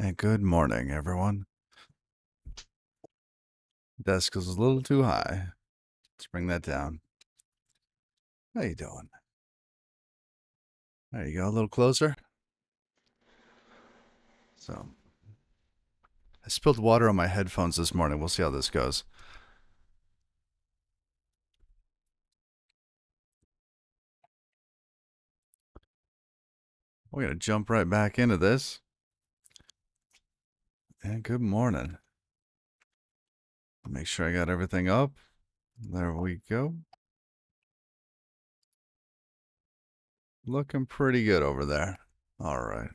And good morning, everyone. Desk is a little too high. Let's bring that down. How you doing? There you go, a little closer. So, I spilled water on my headphones this morning. We'll see how this goes. We're going to jump right back into this. And good morning. Make sure I got everything up. There we go. Looking pretty good over there. All right.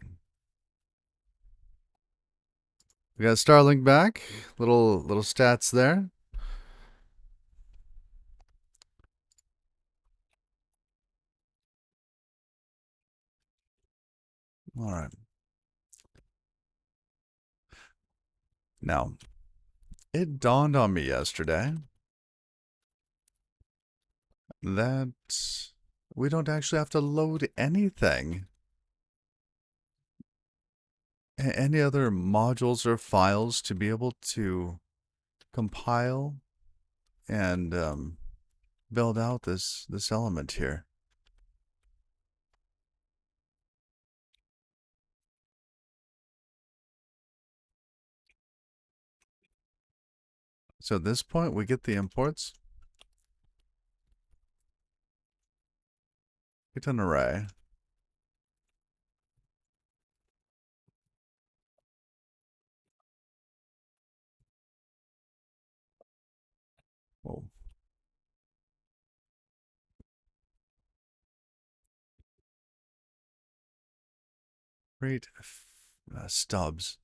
We got Starlink back. Little stats there. All right. Now, it dawned on me yesterday that we don't actually have to load anything. Any other modules or files to be able to compile and build out this element here. So at this point, we get the imports. Get an array. Whoa. Create stubs.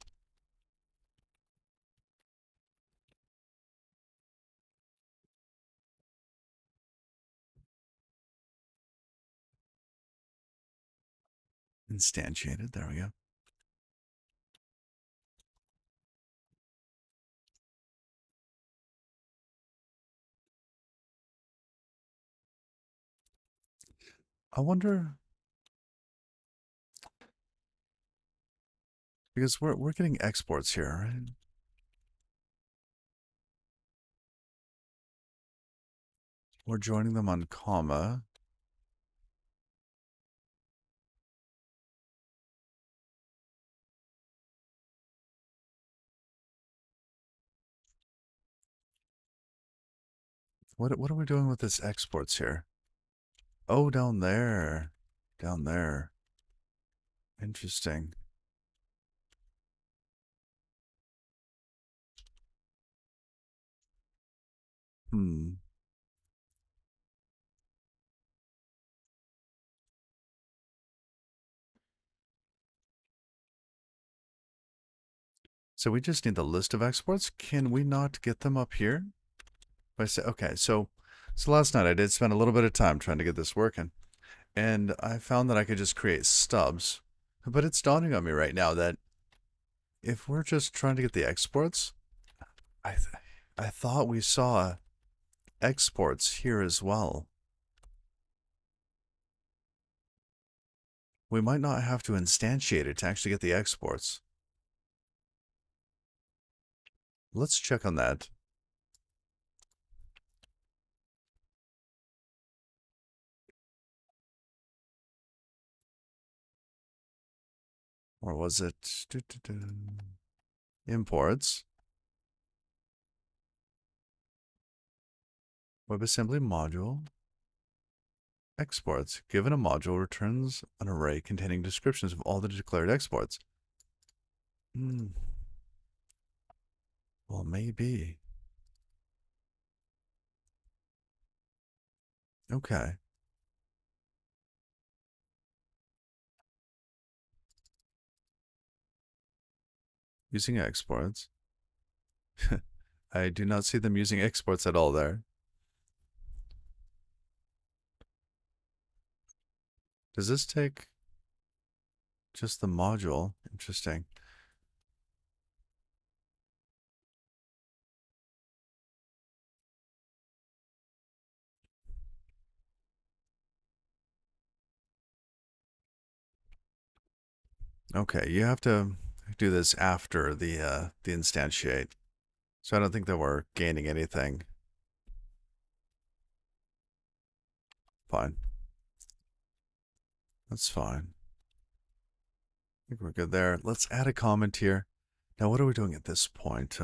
Instantiated. There we go. I wonder, because we're getting exports here, right? We're joining them on comma. What are we doing with this exports here? Oh, down there. Down there. Interesting. Hmm. So we just need the list of exports. Can we not get them up here? If I say, okay, so last night I did spend a little bit of time trying to get this working, and I found that I could just create stubs. But it's dawning on me right now that if we're just trying to get the exports, I th I thought we saw exports here as well. We might not have to instantiate it to actually get the exports. Let's check on that. Or was it imports? WebAssembly module. Exports. Given a module returns an array containing descriptions of all the declared exports. Well, maybe. Okay. Using exports. I do not see them using exports at all there. Does this take just the module? Interesting. Okay, you have to do this after the instantiate. So I don't think that we're gaining anything. Fine. That's fine. I think we're good there. Let's add a comment here. Now, what are we doing at this point?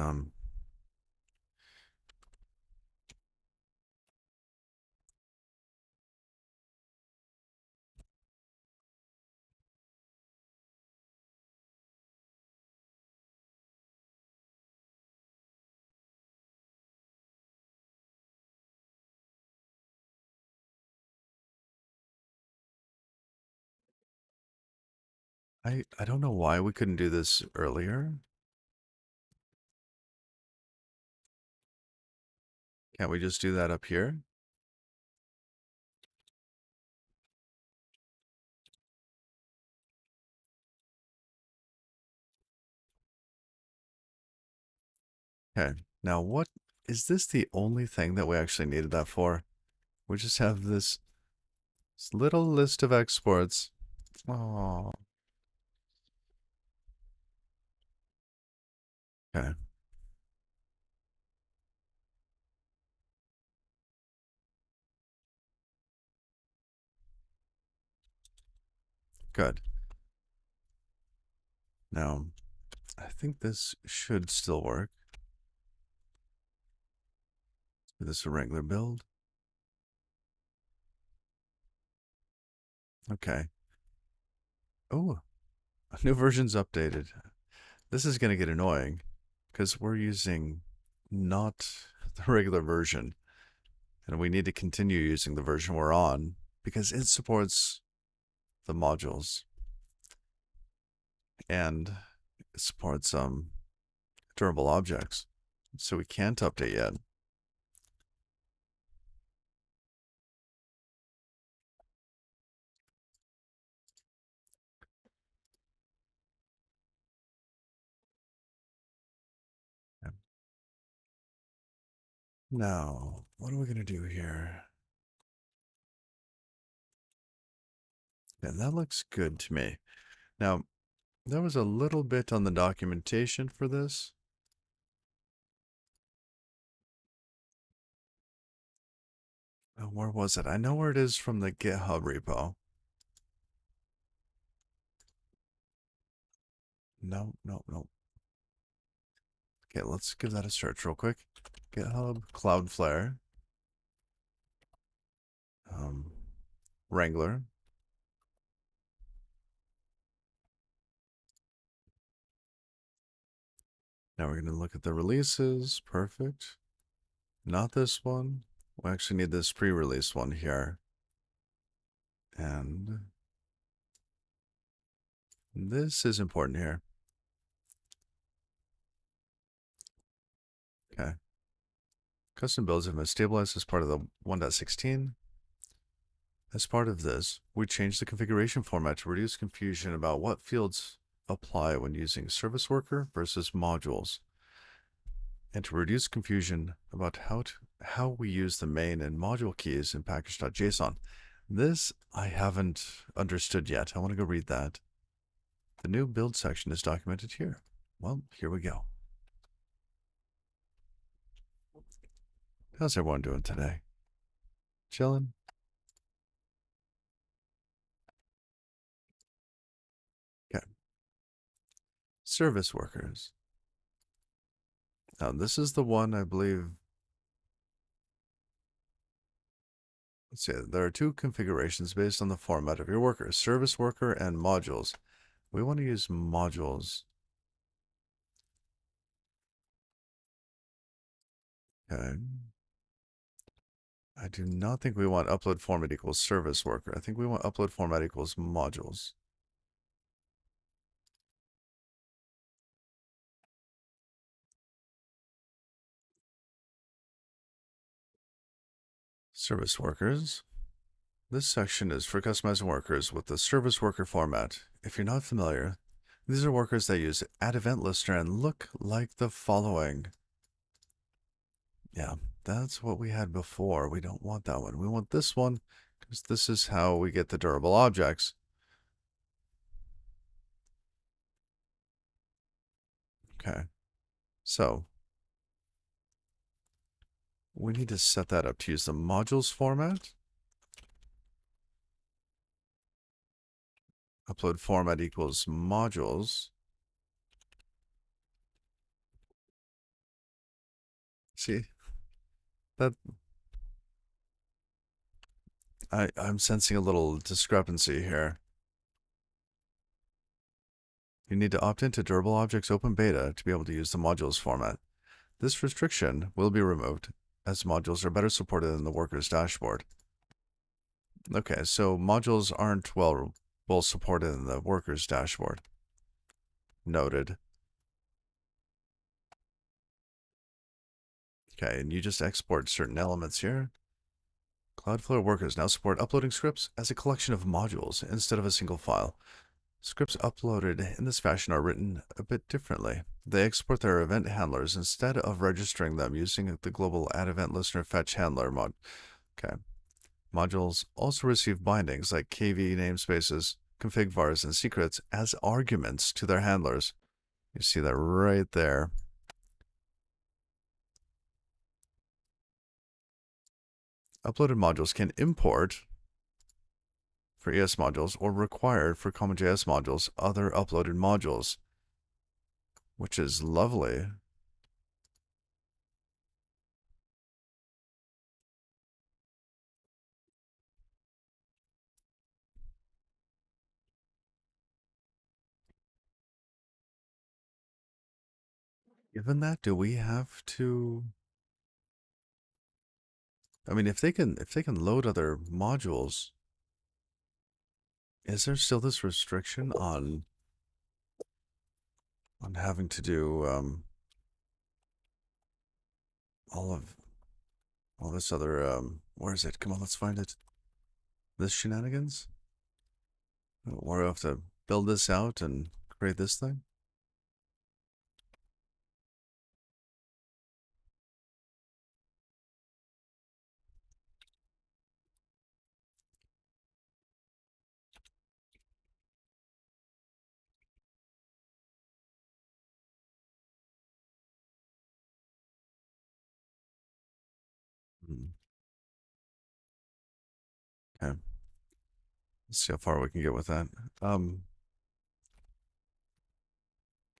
I don't know why we couldn't do this earlier. Can't we just do that up here? Okay. Now, what is this the only thing that we actually needed that for? We just have this little list of exports. Oh, okay. Good. Now, I think this should still work. Is this a regular build? Okay. Oh, a new version's updated. This is going to get annoying because we're using not the regular version, and we need to continue using the version we're on because it supports the modules and it supports durable objects. So we can't update yet. Now, what are we going to do here? Yeah, that looks good to me. Now, there was a little bit on the documentation for this. Where was it? I know where it is from the GitHub repo. No, no, no. Okay, let's give that a search real quick. GitHub, Cloudflare, Wrangler. Now we're going to look at the releases. Perfect. Not this one. We actually need this pre-release one here. And this is important here. Okay. Custom builds have been stabilized as part of the 1.16. As part of this, we changed the configuration format to reduce confusion about what fields apply when using service worker versus modules, and to reduce confusion about how we use the main and module keys in package.json. This I haven't understood yet. I want to go read that. The new build section is documented here. Well, here we go. How's everyone doing today? Chilling? Okay. Service workers. Now, this is the one I believe. Let's see, there are two configurations based on the format of your workers, service worker and modules. We want to use modules. Okay. I do not think we want upload format equals service worker. I think we want upload format equals modules. Service workers. This section is for customizing workers with the service worker format. If you're not familiar, these are workers that use add event listener and look like the following. Yeah, that's what we had before. We don't want that one. We want this one because this is how we get the durable objects. Okay. So we need to set that up to use the modules format. Upload format equals modules. See that I'm sensing a little discrepancy here. You need to opt into Durable Objects Open Beta to be able to use the modules format. This restriction will be removed, as modules are better supported in the worker's dashboard. Okay, so modules aren't well supported in the worker's dashboard. Noted. Okay, and you just export certain elements here. Cloudflare workers now support uploading scripts as a collection of modules instead of a single file. Scripts uploaded in this fashion are written a bit differently. They export their event handlers instead of registering them using the global add event listener fetch handler mod. Okay. Modules also receive bindings like KV namespaces, config vars, and secrets as arguments to their handlers. You see that right there. Uploaded modules can import for ES modules or required for CommonJS modules other uploaded modules, which is lovely. Given that, do we have to? I mean, if they can load other modules, is there still this restriction on having to do all of all this other where is it? Come on, let's find it. This shenanigans? Or I have to build this out and create this thing? Hmm. Okay. Let's see how far we can get with that. Um,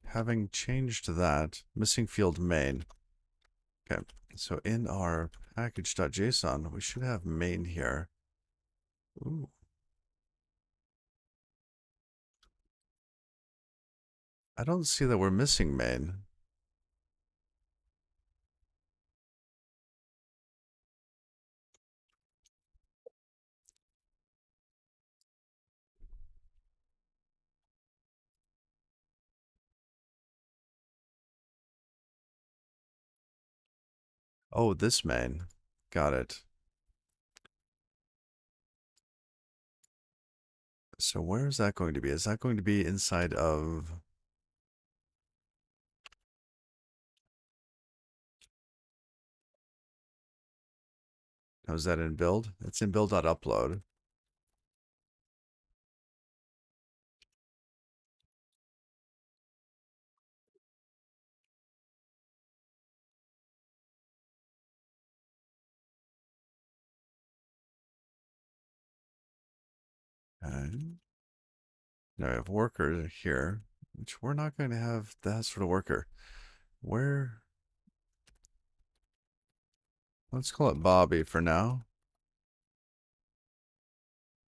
Having changed that, missing field main. Okay, so in our package.json, we should have main here. Ooh. I don't see that we're missing main. Oh, this main. Got it. So where is that going to be? Is that going to be inside of... How is that in build? It's in build.upload. Okay. Now we have worker here, which we're not going to have that sort of worker. Where... Let's call it Bobby for now.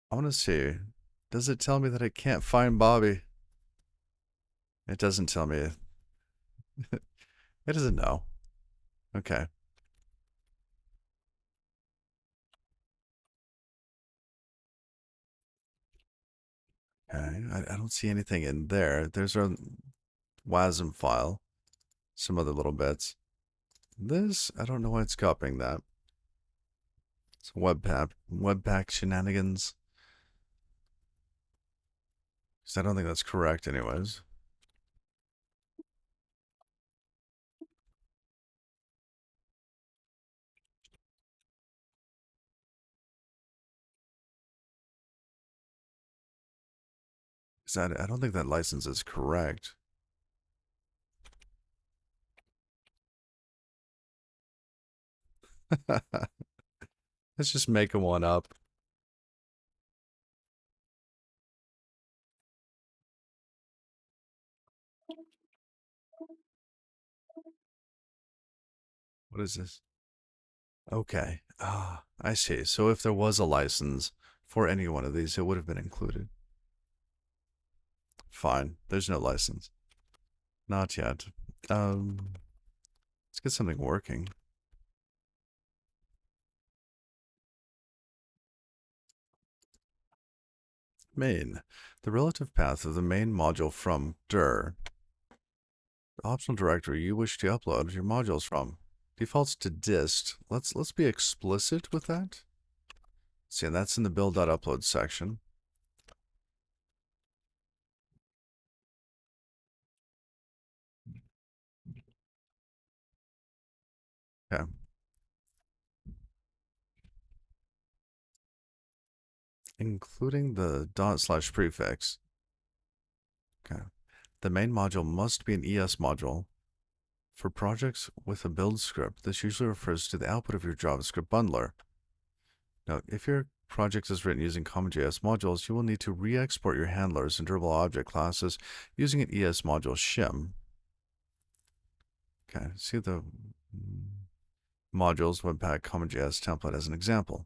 I want to see. Does it tell me that I can't find Bobby? It doesn't tell me. It doesn't know. Okay. Okay. I don't see anything in there. There's a WASM file. Some other little bits. This, I don't know why it's copying that. It's Webpack shenanigans. Because I don't think that's correct anyways. Because I don't think that license is correct. Let's just make one up. What is this? Okay. Ah, I see. So if there was a license for any one of these, it would have been included. Fine. There's no license. Not yet. Let's get something working. Main. The relative path of the main module from dir, the optional directory you wish to upload your modules from, defaults to dist. Let's be explicit with that. See, and that's in the build.upload section. Okay. Including the dot/prefix. Okay. The main module must be an ES module. For projects with a build script, this usually refers to the output of your JavaScript bundler. Now, if your project is written using CommonJS modules, you will need to re-export your handlers and durable object classes using an ES module shim. Okay, see the modules Webpack CommonJS template as an example.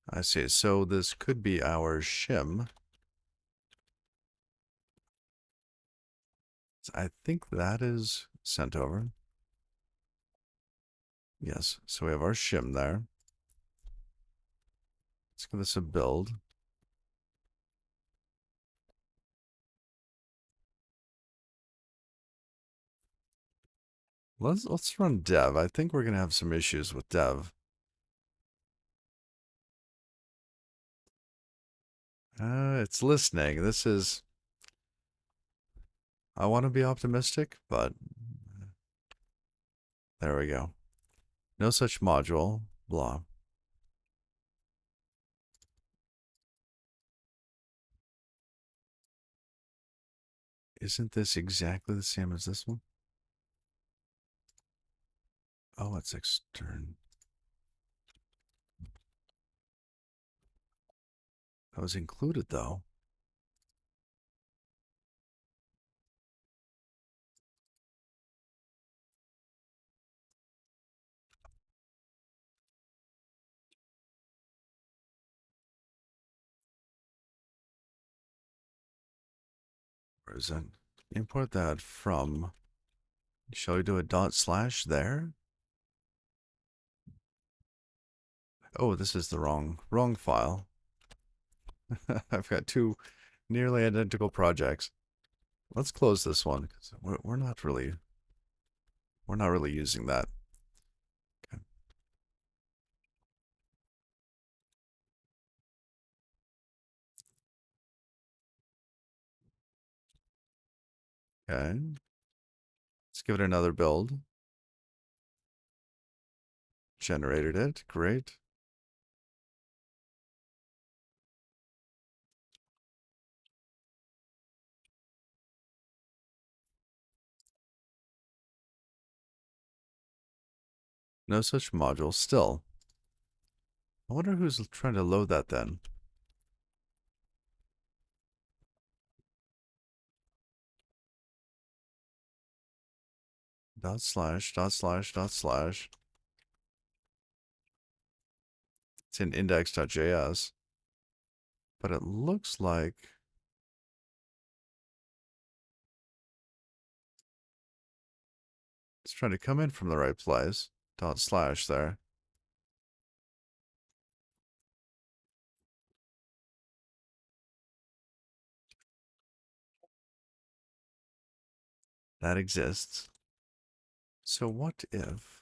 I see. So this could be our shim. I think that is sent over. Yes, so we have our shim there. Let's give this a build. Let's run dev. I think we're gonna have some issues with dev. It's listening. This is. I want to be optimistic, but there we go. No such module. Blah. Isn't this exactly the same as this one? Oh, it's extern. That was included though. Where is it? Import that from. Shall we do a dot slash there? Oh, this is the wrong file. I've got two nearly identical projects. Let's close this one because we're not really using that. Okay. Okay. Let's give it another build. Generated it. Great. No such module still. I wonder who's trying to load that then. Dot slash, dot slash, dot slash. It's in index.js. But it looks like it's trying to come in from the right place. Dot slash there. That exists. So what if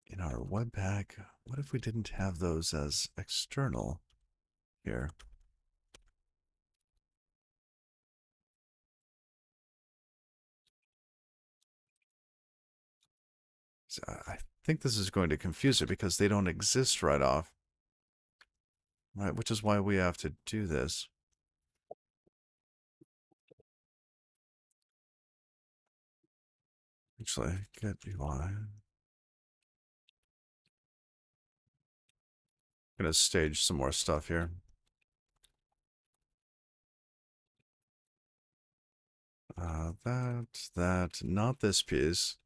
in our Webpack, what if we didn't have those as external here? So I think this is going to confuse it because they don't exist right off. Right, which is why we have to do this. Actually, get UI. Gonna stage some more stuff here. That, not this piece.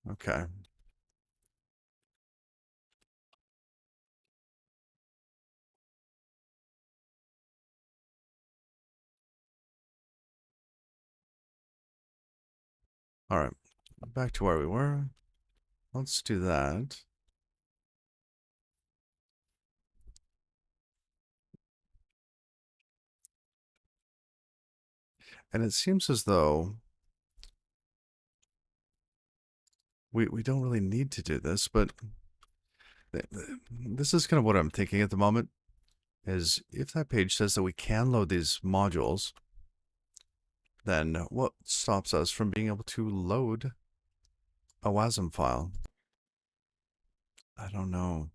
Okay. All right. Back to where we were. Let's do that. And it seems as though we don't really need to do this, but this is kind of what I'm thinking at the moment, is if that page says that we can load these modules, then what stops us from being able to load a WASM file? I don't know.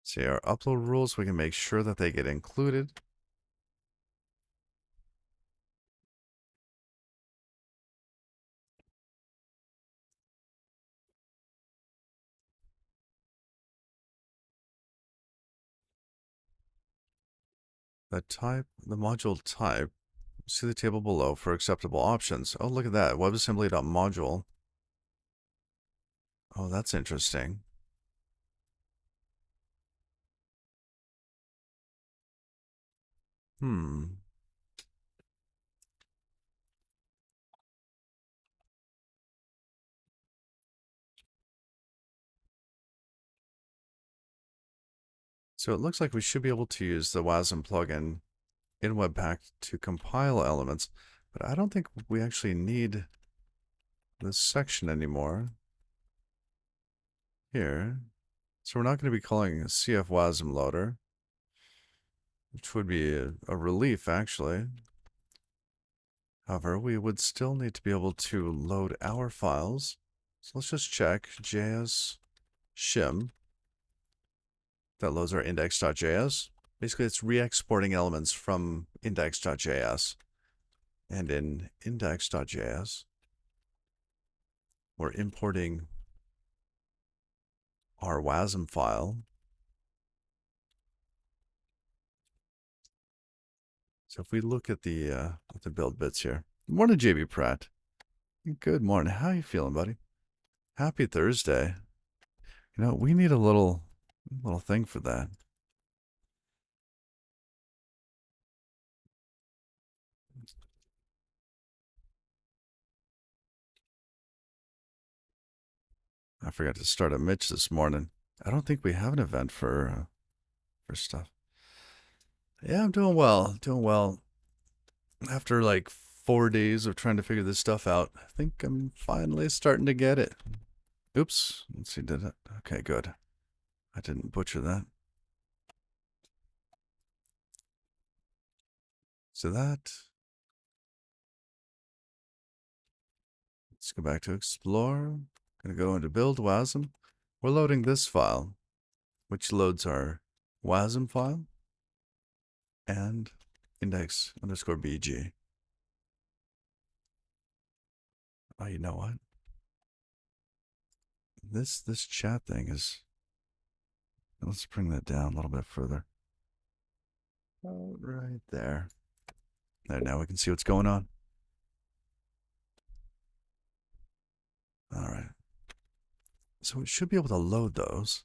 See, our upload rules, we can make sure that they get included. The type, the module type, see the table below for acceptable options. Oh, look at that, WebAssembly.module. Oh, that's interesting. Hmm. So it looks like we should be able to use the WASM plugin in Webpack to compile elements, but I don't think we actually need this section anymore here. So we're not going to be calling a CF WASM loader, which would be a relief, actually. However, we would still need to be able to load our files. So let's just check JS shim. That loads our index.js. Basically, it's re-exporting elements from index.js. And in index.js, we're importing our WASM file. So if we look at the build bits here. Good morning, JB Pratt. Good morning. How you feeling, buddy? Happy Thursday. You know, we need a little thing for that. I forgot to start a Mitch this morning. I don't think we have an event for stuff. Yeah, I'm doing well. Doing well. After like 4 days of trying to figure this stuff out, I think I'm finally starting to get it. Oops. Let's see. Did it? Okay, good. I didn't butcher that. So that. Let's go back to Explore. Gonna go into Build WASM. We're loading this file, which loads our WASM file and index_bg. Oh, you know what? This chat thing is. Let's bring that down a little bit further. Oh, right there. There, now we can see what's going on. All right. So we should be able to load those.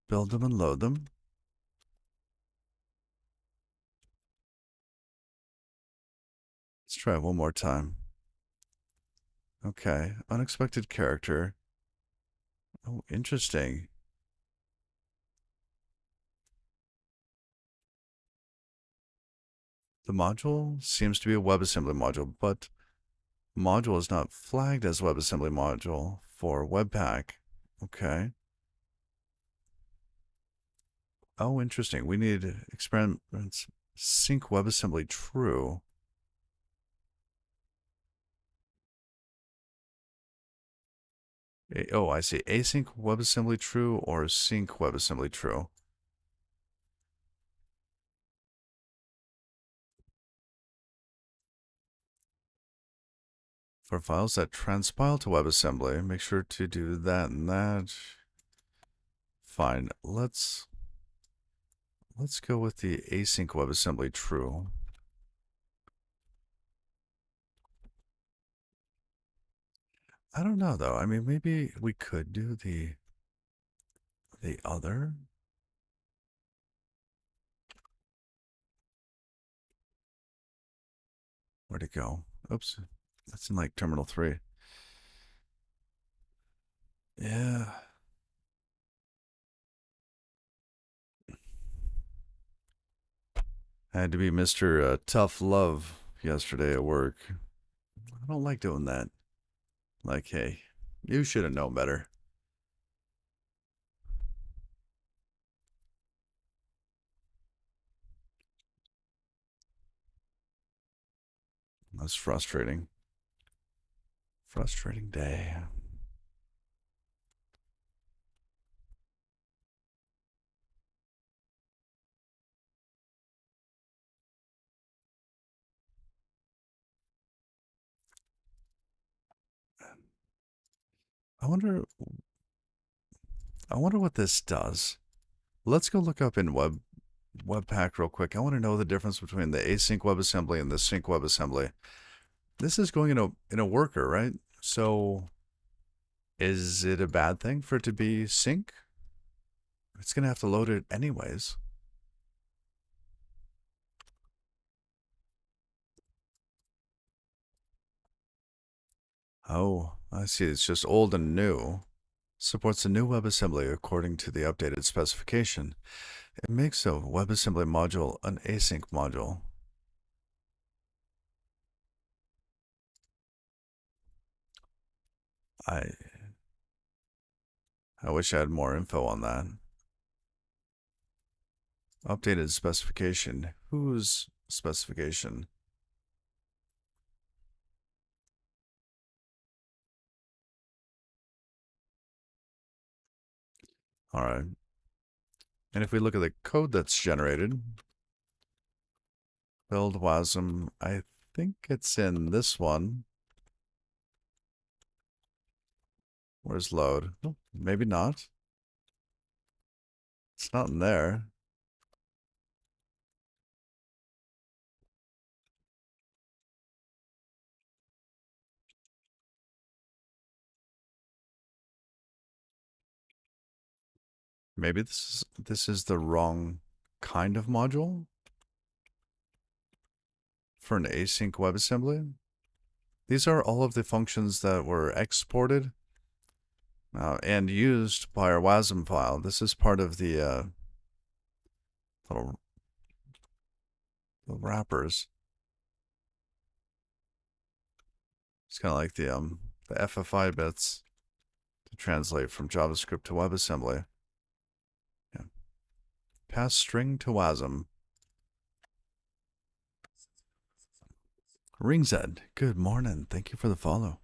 Build them and load them. Let's try it one more time. Okay. Unexpected character. Oh, interesting. The module seems to be a WebAssembly module, but module is not flagged as WebAssembly module for Webpack. Okay. Oh, interesting. We need experiments sync WebAssembly true. Oh, I see. Async WebAssembly true or sync WebAssembly true. For files that transpile to WebAssembly, make sure to do that and that. Fine. Let's go with the async WebAssembly true. I don't know though. I mean, maybe we could do the other. Where'd it go? Oops. That's in like terminal 3. Yeah. I had to be Mr. Tough Love yesterday at work. I don't like doing that. Like, hey, you should have known better. That's frustrating. Frustrating day. I wonder what this does. Let's go look up in Webpack real quick. I want to know the difference between the async WebAssembly and the sync WebAssembly. This is going in a worker, right? So is it a bad thing for it to be sync? It's going to have to load it anyways. Oh, I see. It's just old and new. Supports a new WebAssembly according to the updated specification. It makes a WebAssembly module an async module. I wish I had more info on that. Updated specification. Whose specification? All right. And if we look at the code that's generated, build WASM, I think it's in this one. Where's load? Oh, maybe not. It's not in there. Maybe this is the wrong kind of module for an async WebAssembly. These are all of the functions that were exported and used by our WASM file. This is part of the little wrappers. It's kind of like the FFI bits to translate from JavaScript to WebAssembly. Yeah. Pass string to WASM. Ringzed, good morning. Thank you for the follow.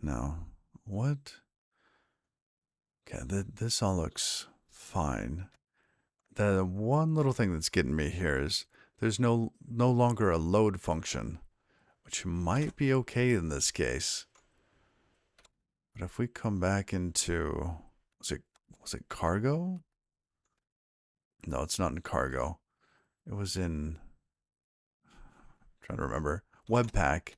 Now, what? Okay, this all looks fine. The one little thing that's getting me here is there's no longer a load function, which might be okay in this case. But if we come back into, was it cargo? No, it's not in cargo. It was in, I'm trying to remember, Webpack.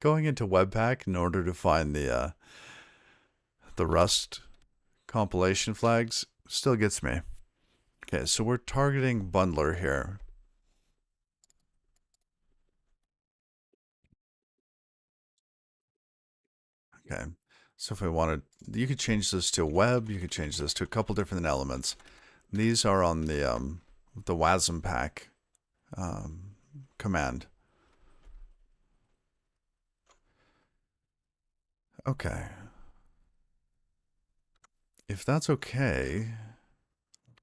Going into Webpack in order to find the Rust compilation flags still gets me. Okay, so we're targeting bundler here. Okay, so if we wanted, you could change this to web, you could change this to a couple different elements. These are on the WASM pack command. Okay. If that's okay,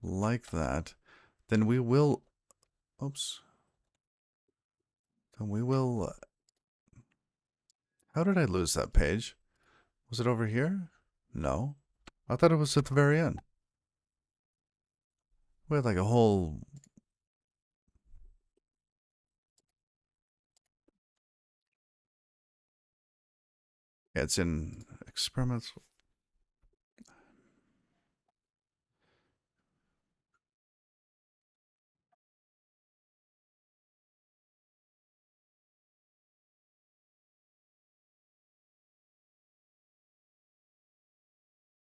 like that, then we will, oops. Then we will. How did I lose that page? Was it over here? No. I thought it was at the very end. We had like a whole. Yeah, it's in experiments.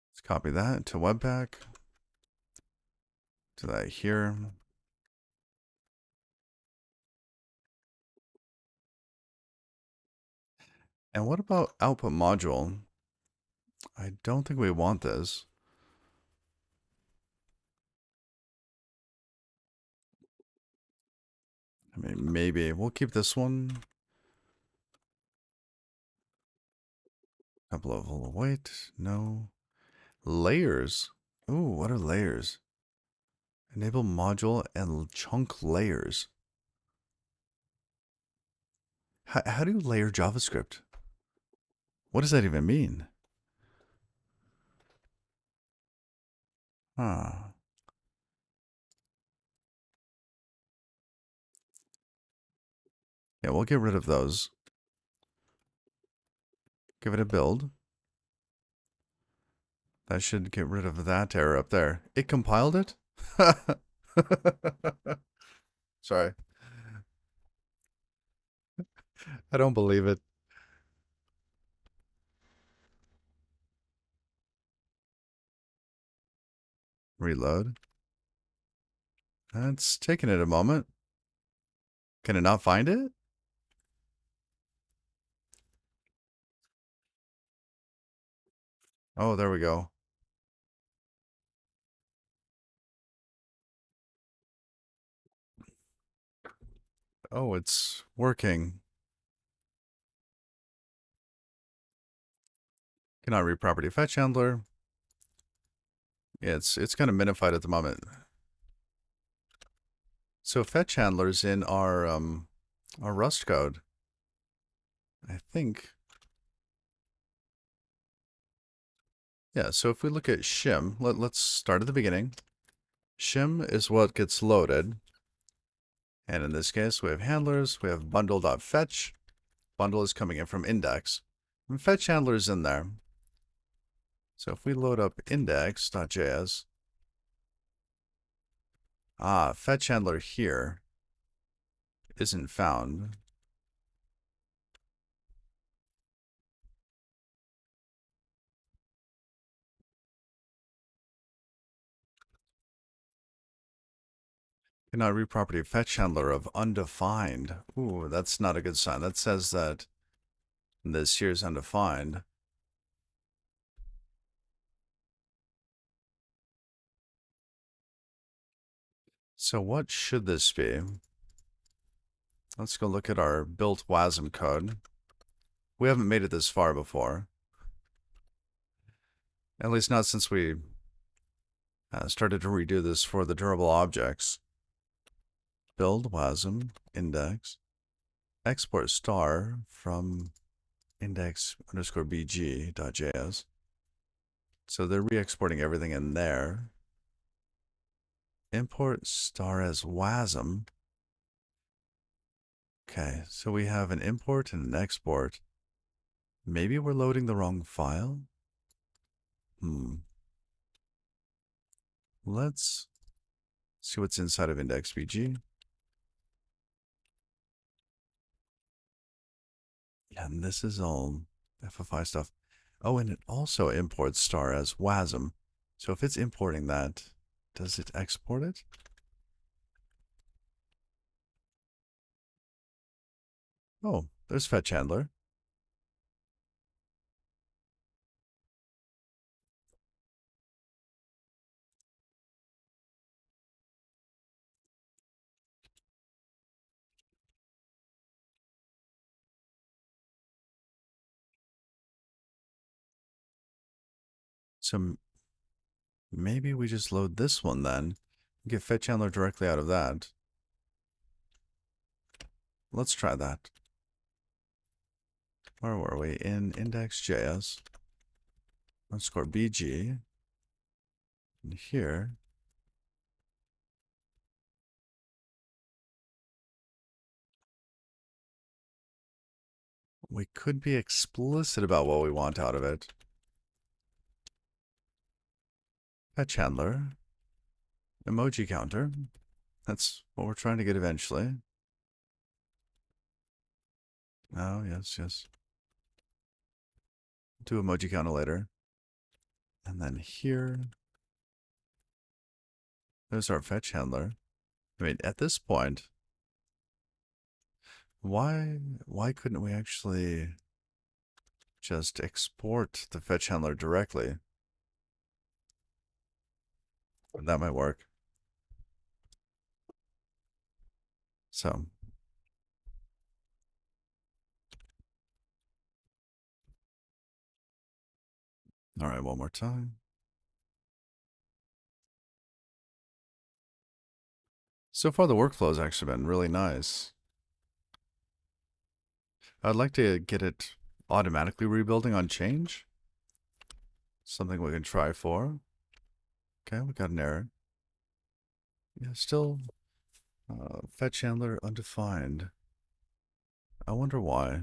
Let's copy that to Webpack. Do that here. And what about output module? I don't think we want this. I mean, maybe we'll keep this one. Couple of wait, no layers. Ooh, what are layers? Enable module and chunk layers. How do you layer JavaScript? What does that even mean? Huh. Yeah, we'll get rid of those. Give it a build. That should get rid of that error up there. It compiled it? Sorry. I don't believe it. Reload. That's taking it a moment. Can it not find it? Oh, there we go. Oh, it's working. Cannot read property fetch handler. Yeah, it's kind of minified at the moment. So fetch handlers in our Rust code. I think. Yeah, so if we look at shim, let's start at the beginning. Shim is what gets loaded. And in this case, we have handlers, we have bundle.fetch. Bundle is coming in from index. And fetch handler is in there. So if we load up index.js, fetch handler here isn't found. Cannot read property fetch handler of undefined. Ooh, that's not a good sign. That says that this here is undefined. So what should this be? Let's go look at our built WASM code. We haven't made it this far before. At least not since we started to redo this for the durable objects. Build WASM index. Export star from index underscore bg.js. So they're re-exporting everything in there. Import star as WASM. Okay, so we have an import and an export. Maybe we're loading the wrong file? Let's see what's inside of index.bg. Yeah, and this is all FFI stuff. Oh, and it also imports star as WASM. So if it's importing that, does it export it? Oh, there's fetch handler. So maybe we just load this one then. Get fetch handler directly out of that. let's try that. Where were we? In index.js underscore bg. And here, we could be explicit about what we want out of it. Fetch handler, emoji counter. That's what we're trying to get eventually. Oh, yes, yes. Do emoji counter later. And then here, there's our fetch handler. I mean, at this point, why couldn't we actually just export the fetch handler directly? That might work. So, all right, one more time. So far, the workflow has actually been really nice. I'd like to get it automatically rebuilding on change. Something we can try for. Okay, we got an error. Yeah, still fetch handler undefined. I wonder why.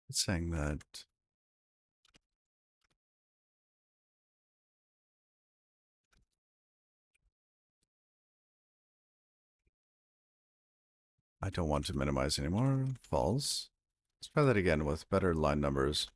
It's saying that I don't want to minimize anymore. False. Let's try that again with better line numbers.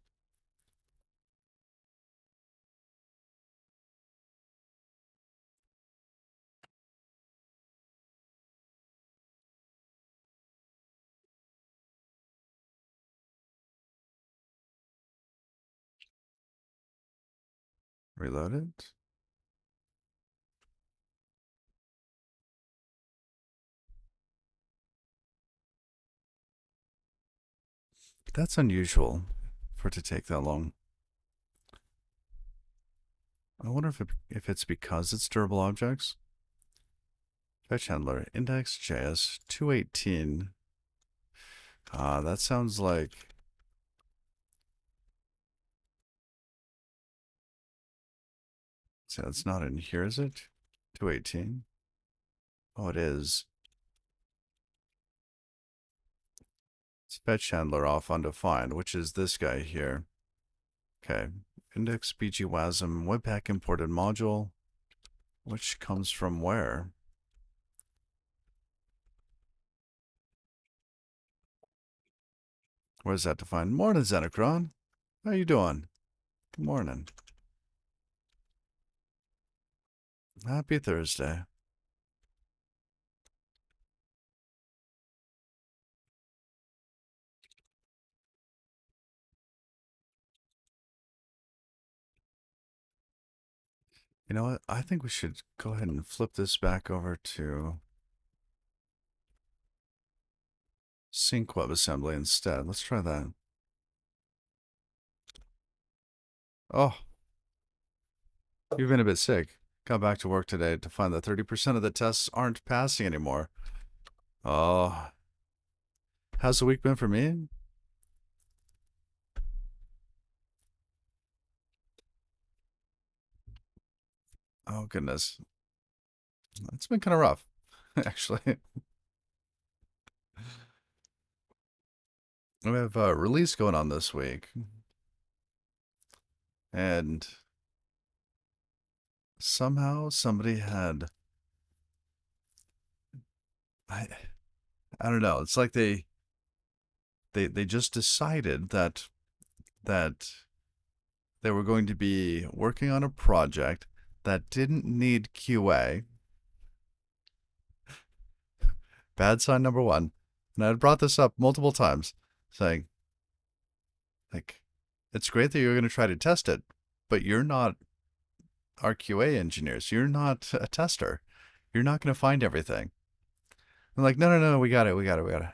Reload it. That's unusual for it to take that long. I wonder if it's because it's durable objects. Fetch handler index.js 218. That sounds like see, that's not in here, is it? 218. Oh, it is. It's fetch handler off undefined, which is this guy here. Okay. Index bg wasm webpack imported module, which comes from where? Where's that defined? Morning, Xenocron. How you doing? Good morning. Happy Thursday. You know what? I think we should go ahead and flip this back over to sync WebAssembly instead. Let's try that. Oh, you've been a bit sick. Got back to work today to find that 30% of the tests aren't passing anymore. Oh, how's the week been for me? Oh, goodness. It's been kind of rough, actually. We have a release going on this week. And somehow somebody had I I don't know. It's like they just decided that they were going to be working on a project that didn't need QA. Bad sign number one. And I had brought this up multiple times, saying, like, it's great that you're going to try to test it, but you're not our QA engineers. You're not a tester. You're not going to find everything. I'm like, no, we got it.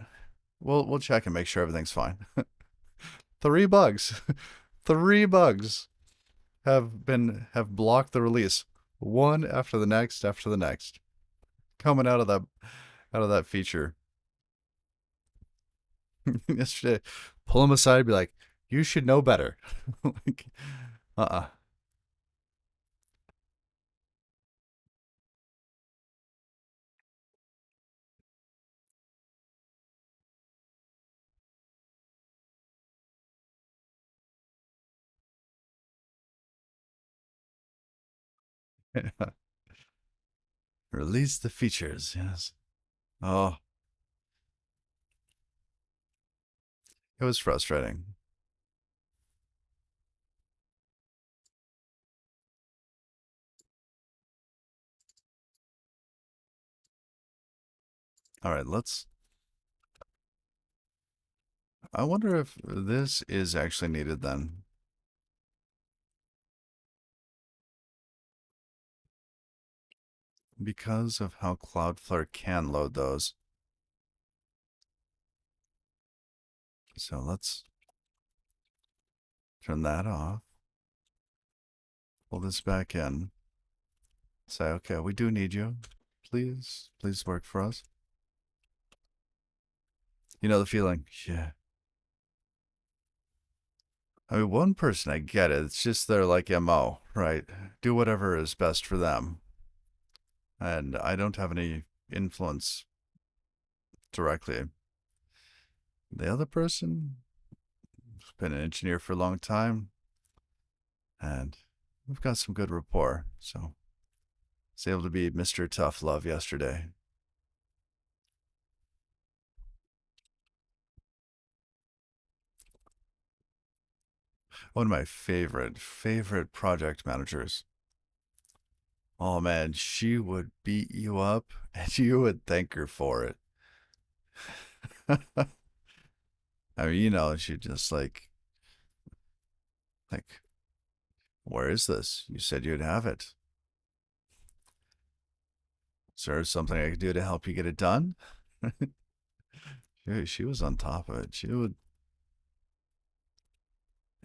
we'll check and make sure everything's fine. Three bugs, three bugs have blocked the release, one after the next, coming out of that feature. Yesterday, pull him aside, and be like, "You should know better." Like, uh, release the features. Yes. Oh, it was frustrating. All right, let's. I wonder if this is actually needed then, because of how Cloudflare can load those. So let's turn that off. Pull this back in. Say, okay, we do need you. Please work for us. You know the feeling. Yeah. I mean, one person, I get it. It's just their like MO, right? Do whatever is best for them. And I don't have any influence directly. The other person has been an engineer for a long time, and we've got some good rapport. So I was able to be Mr. Tough Love yesterday. One of my favorite project managers. Oh man, she would beat you up and you would thank her for it. I mean, you know, she just like, where is this? You said you'd have it. Is there something I could do to help you get it done? She was on top of it.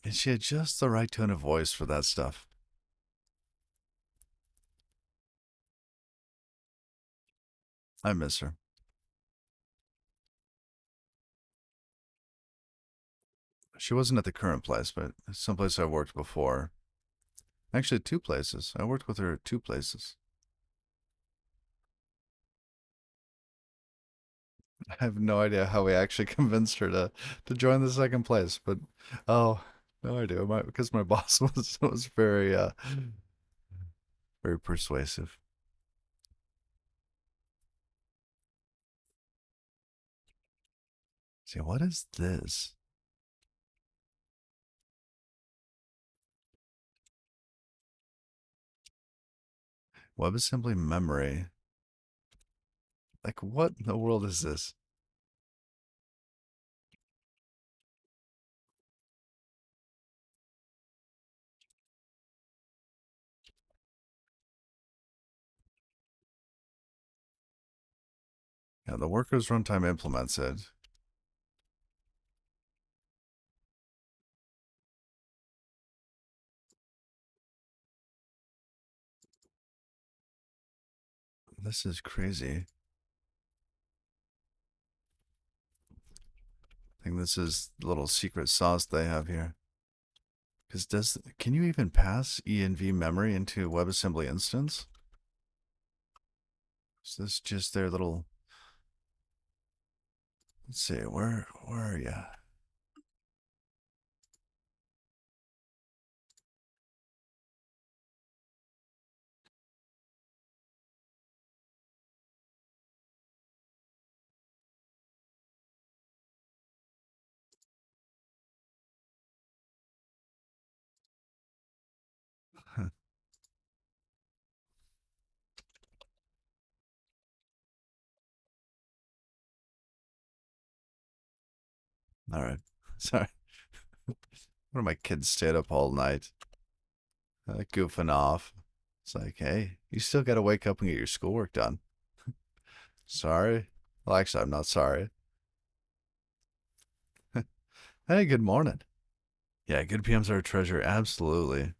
And she had just the right tone of voice for that stuff. I miss her. She wasn't at the current place, but someplace I worked before. Actually, two places. I worked with her at two places. I have no idea how we actually convinced her to join the second place, but oh, no idea. Because my boss was very persuasive. See, what is this? WebAssembly memory. Like, what in the world is this? Yeah, the workers runtime implements it. This is crazy. I think this is the little secret sauce they have here. Because can you even pass env memory into WebAssembly instance? Is this just their little? Let's see. Where are you? All right. Sorry. One of my kids stayed up all night, goofing off. It's like, hey, you still got to wake up and get your schoolwork done. Sorry. Well, actually, I'm not sorry. Hey, good morning. Yeah, good PMs are a treasure. Absolutely.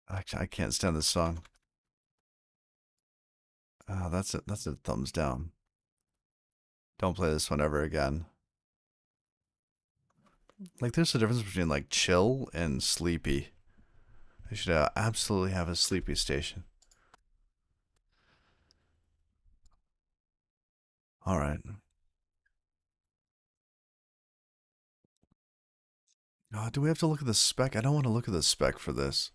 I can't stand this song. That's it. That's a thumbs down. Don't play this one ever again. Like, there's a difference between like chill and sleepy. They should absolutely have a sleepy station. All right. Do we have to look at the spec? I don't want to look at the spec for this.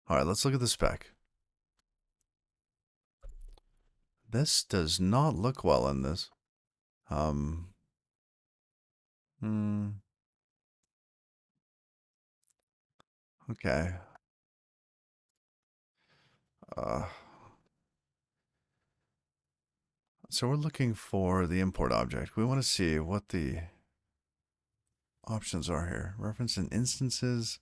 All right, let's look at the spec. This does not look well in this. Um, hmm, okay. Uh, so we're looking for the import object. We want to see what the options are here. Reference in instances.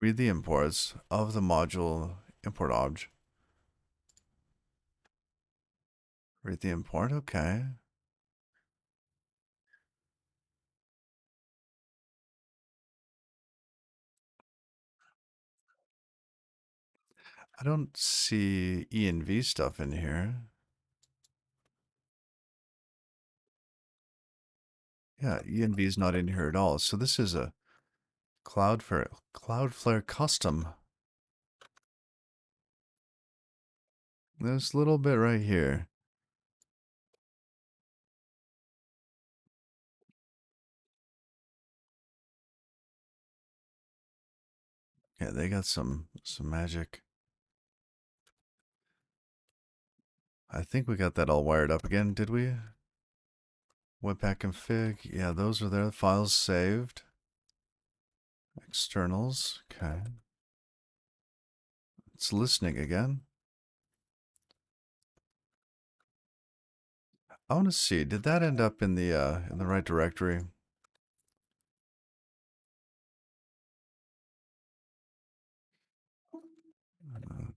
Read the imports of the module import obj. Read the import. Okay. I don't see env stuff in here. Yeah, env is not in here at all. So this is a Cloudflare custom. This little bit right here. Yeah, they got some magic. I think we got that all wired up again, did we? Webpack config. Yeah, those are there. Files saved. Externals. Okay. It's listening again. I want to see. Did that end up in the right directory? Uh,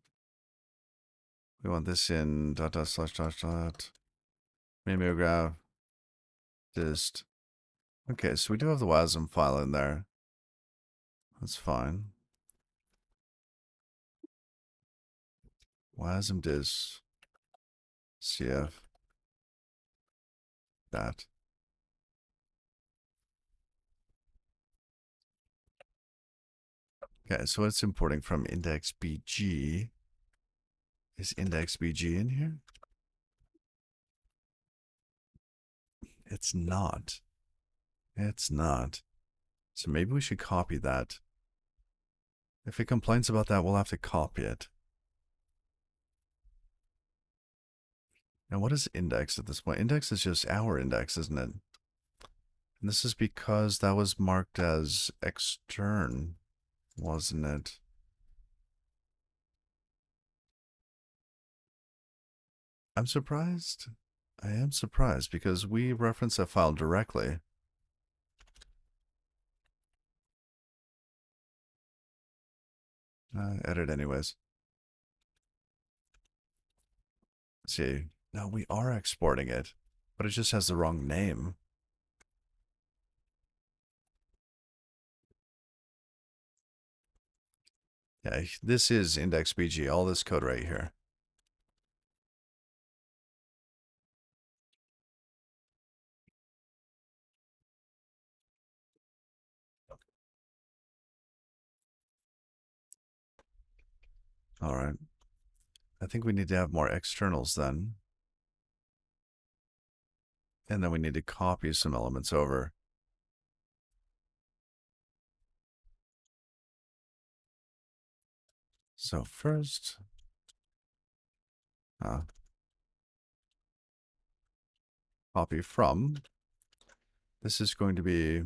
we want this in dot dot slash dot dot mimeograph dist. Okay, so we do have the WASM file in there. That's fine. WASM dist cf that. Okay, so it's importing from index.bg. Is index.bg in here? It's not. It's not. So maybe we should copy that. If it complains about that, we'll have to copy it. Now, what is index at this point? Index is just our index, isn't it? And this is because that was marked as extern, wasn't it? I'm surprised. I am surprised because we reference that file directly. Edit anyways. Let's see. No, we are exporting it, but it just has the wrong name. Yeah, this is index.bg, all this code right here. All right. I think we need to have more externals then. And then we need to copy some elements over. So first, copy from. This is going to be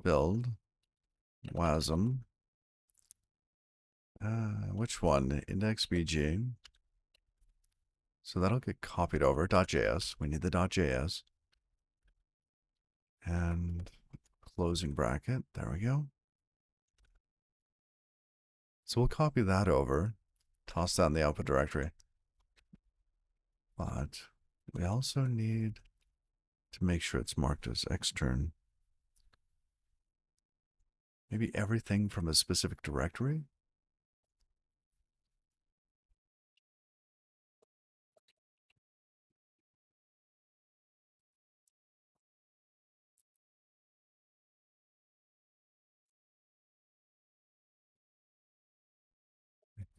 build WASM. Which one? Index BG. So that'll get copied over. .js. We need the .js. And closing bracket. There we go. So we'll copy that over. Toss that in the output directory. But we also need to make sure it's marked as extern. Maybe everything from a specific directory?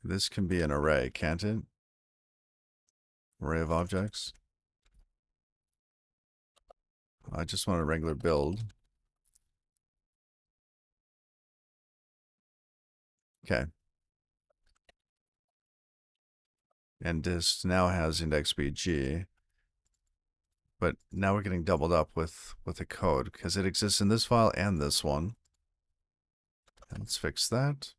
This can be an array, can't it? Array of objects. I just want a regular build. Okay. And this now has index BG. But now we're getting doubled up with the code because it exists in this file and this one. And let's fix that.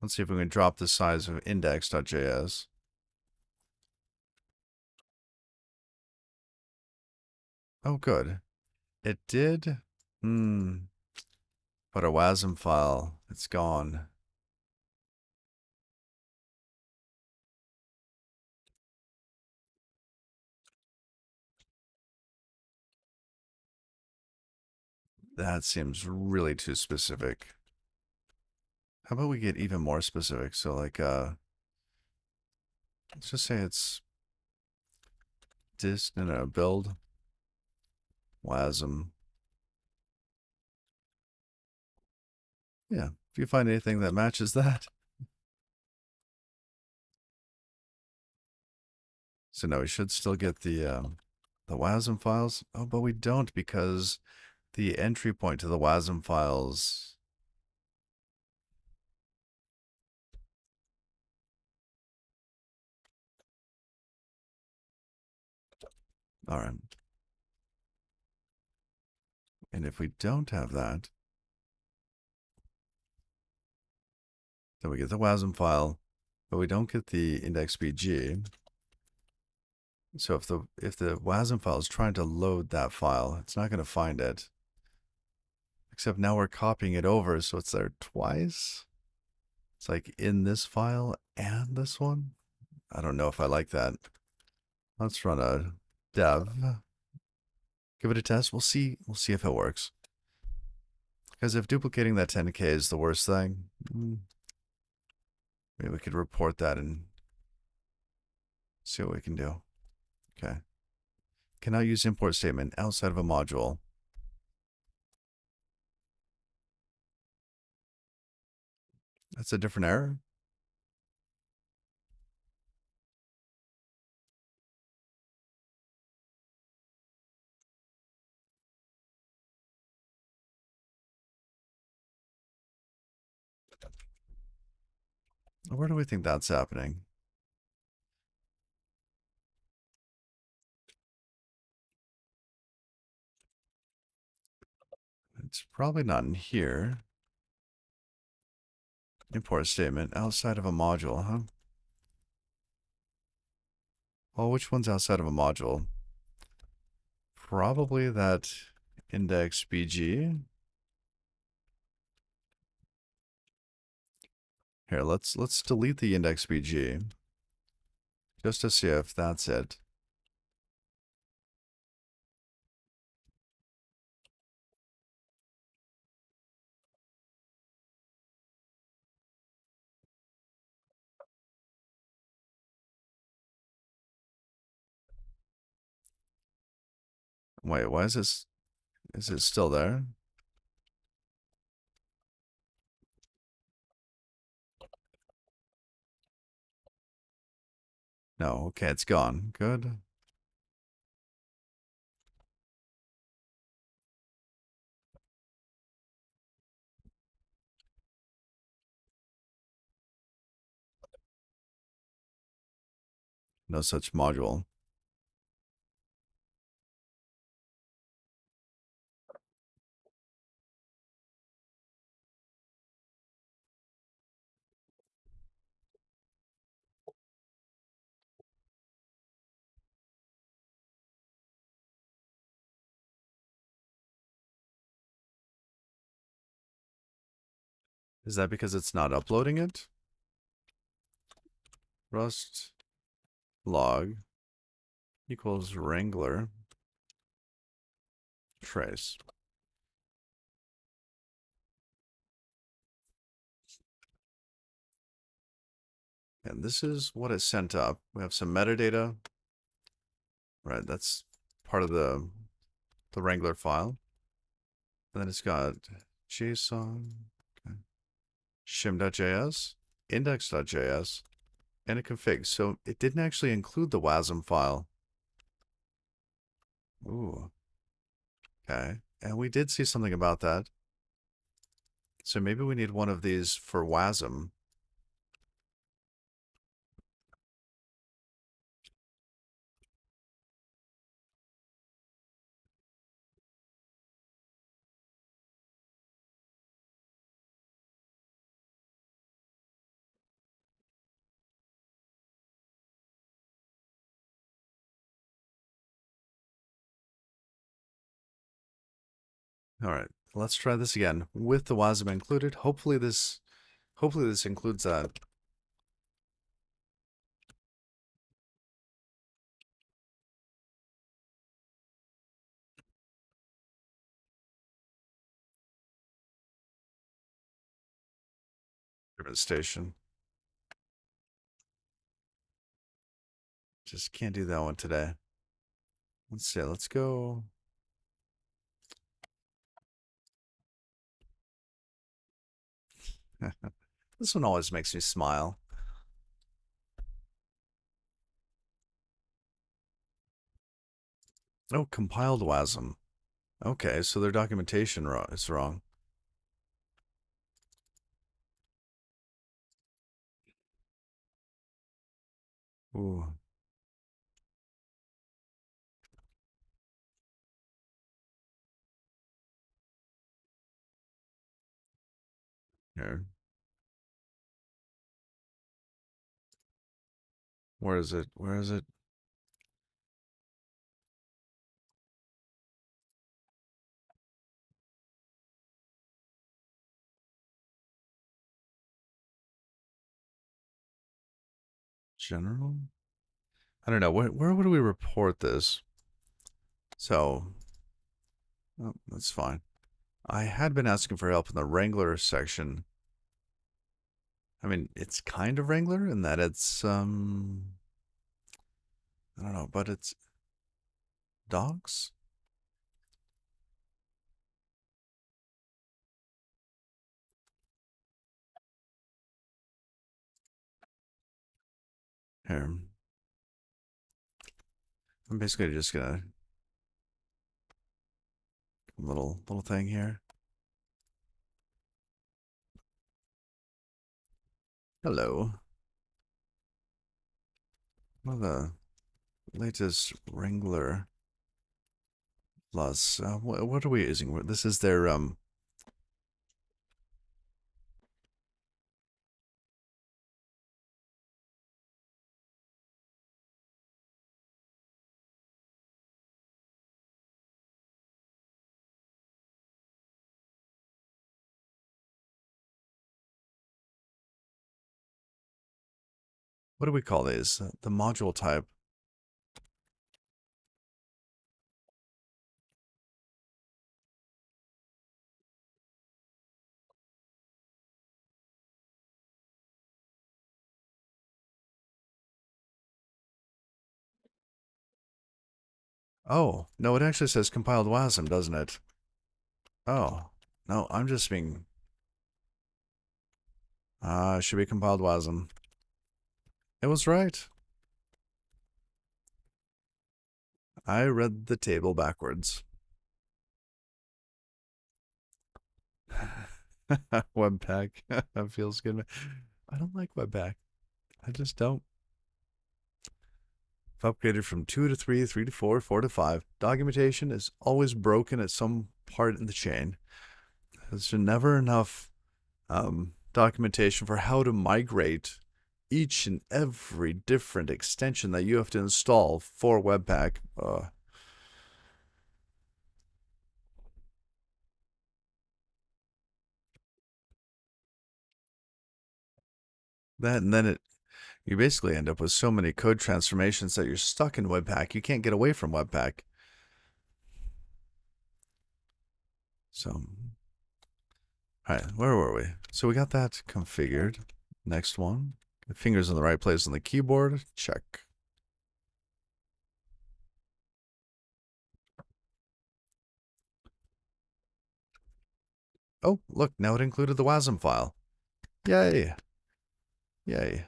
Let's see if we can drop the size of index.js. Oh, good. It did. But our WASM file, it's gone. That seems really too specific. How about we get even more specific? So like, let's just say it's build WASM. Yeah, if you find anything that matches that. So no, we should still get the WASM files. Oh, but we don't because the entry point to the WASM files. All right. And if we don't have that, then we get the WASM file, but we don't get the index.bg. So if the WASM file is trying to load that file, it's not going to find it. Except now we're copying it over, so it's there twice. It's like in this file and this one. I don't know if I like that. Let's run a dev. Give it a test. We'll see if it works. Because if duplicating that 10K is the worst thing, maybe we could report that and see what we can do. Okay. Cannot use import statement outside of a module. That's a different error. Where do we think that's happening? It's probably not in here. Import statement outside of a module, huh? Well, which one's outside of a module? Probably that index BG. Here, let's delete the index BG just to see if that's it. Wait, why is this? Is it still there? No, okay, it's gone. Good. No such module. Is that because it's not uploading it? Rust log equals Wrangler trace. And this is what it sent up. We have some metadata. Right, that's part of the Wrangler file. And then it's got JSON, okay, shim.js, index.js, and a config. So it didn't actually include the WASM file. Ooh, okay. And we did see something about that. So maybe we need one of these for WASM. All right, let's try this again with the WASM included. Hopefully this includes that. Station. Just can't do that one today. Let's see. Let's go. This one always makes me smile. Oh, compiled WASM. Okay, so their documentation is wrong. Ooh. Here. Where is it? Where is it? General? I don't know. Where would we report this? So, oh, that's fine. I had been asking for help in the Wrangler section. I mean, it's kind of Wrangler in that it's I don't know, but it's dogs? Here. I'm basically just gonna little thing here. Hello. What are the latest Wrangler laws? What are we using? This is their what do we call these? The module type. Oh, no, it actually says compiled WASM, doesn't it? Oh, no, I'm just being... it should be compiled WASM. It was right. I read the table backwards. Webpack. That feels good. I don't like Webpack. I just don't. I've upgraded from 2 to 3, 3 to 4, 4 to 5. Documentation is always broken at some part in the chain. There's never enough documentation for how to migrate each and every different extension that you have to install for Webpack. That and then you basically end up with so many code transformations that you're stuck in Webpack. You can't get away from Webpack. So, all right, where were we? So we got that configured. Next one. Fingers in the right place on the keyboard. Check. Oh, look, now it included the WASM file. Yay. Yay.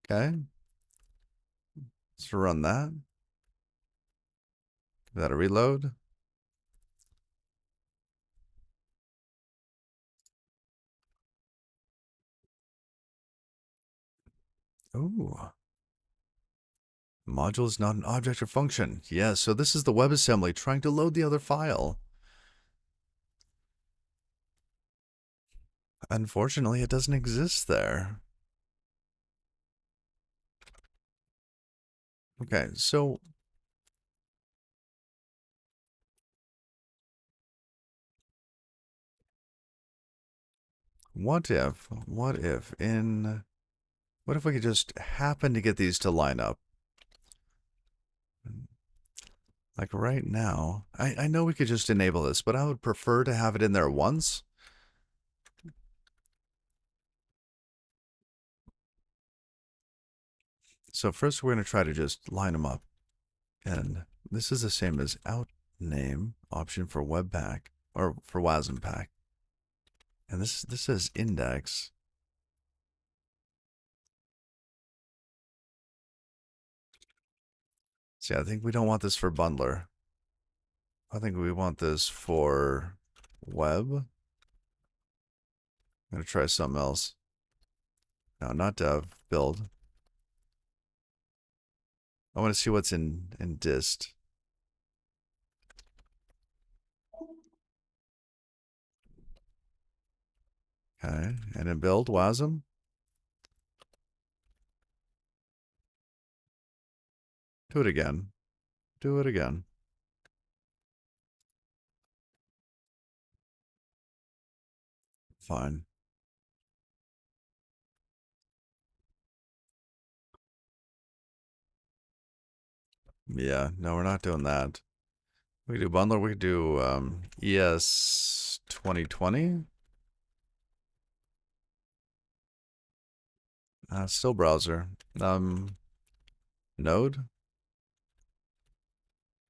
Okay. Let's run that. Give that a reload. Ooh. Module is not an object or function. Yeah, so this is the WebAssembly trying to load the other file. Unfortunately, it doesn't exist there. Okay, so what if we could just happen to get these to line up? Like right now, I know we could just enable this, but I would prefer to have it in there once. So first we're going to try to just line them up. And this is the same as out name option for Webpack or for WASM pack. And this says index. See, I think we don't want this for bundler. I think we want this for web. I'm going to try something else. No, not dev, build. I want to see what's in dist. Okay, and in build, WASM. Do it again. Do it again. Fine. Yeah, no, we're not doing that. We could do bundler. We could do ES 2020. Still browser. Node.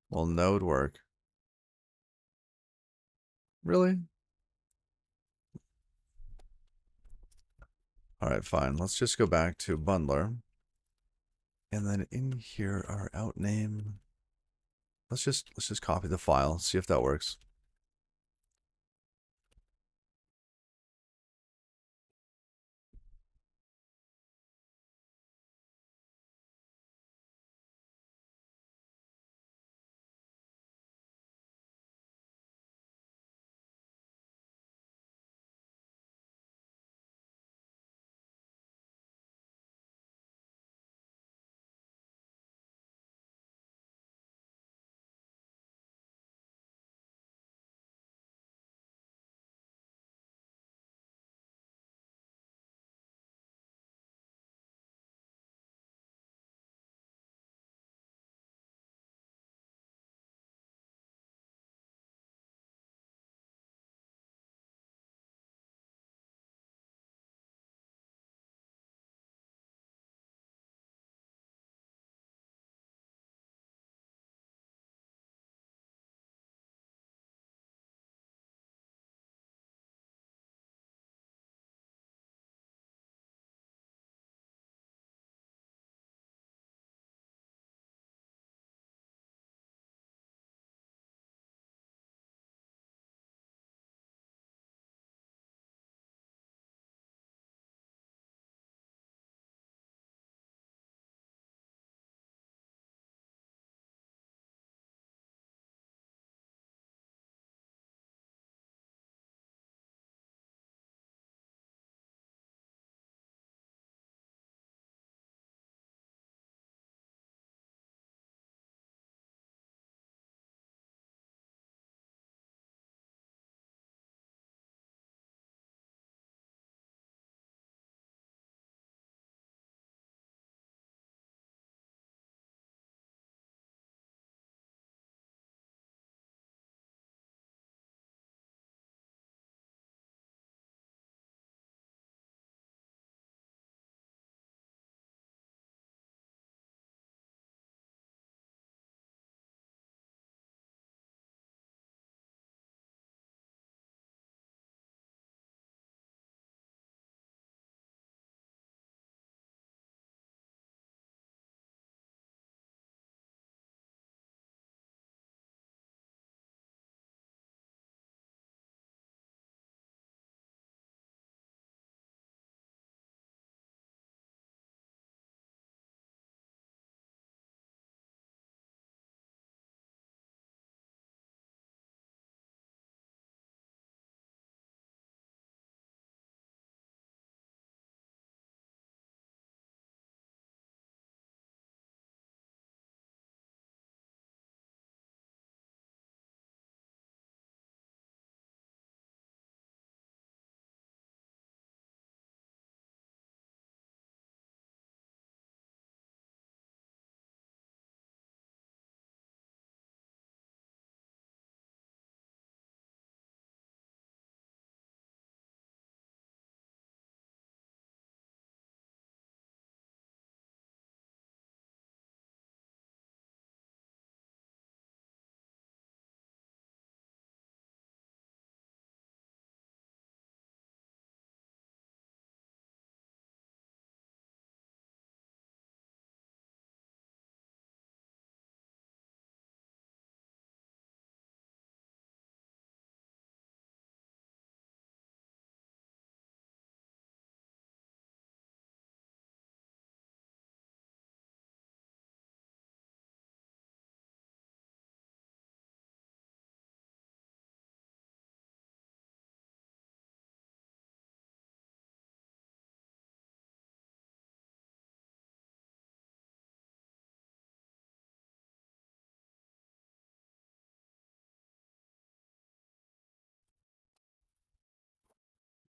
Will Node work? Really? All right, fine. Let's just go back to bundler. And then in here, our out name. Let's just copy the file, see if that works.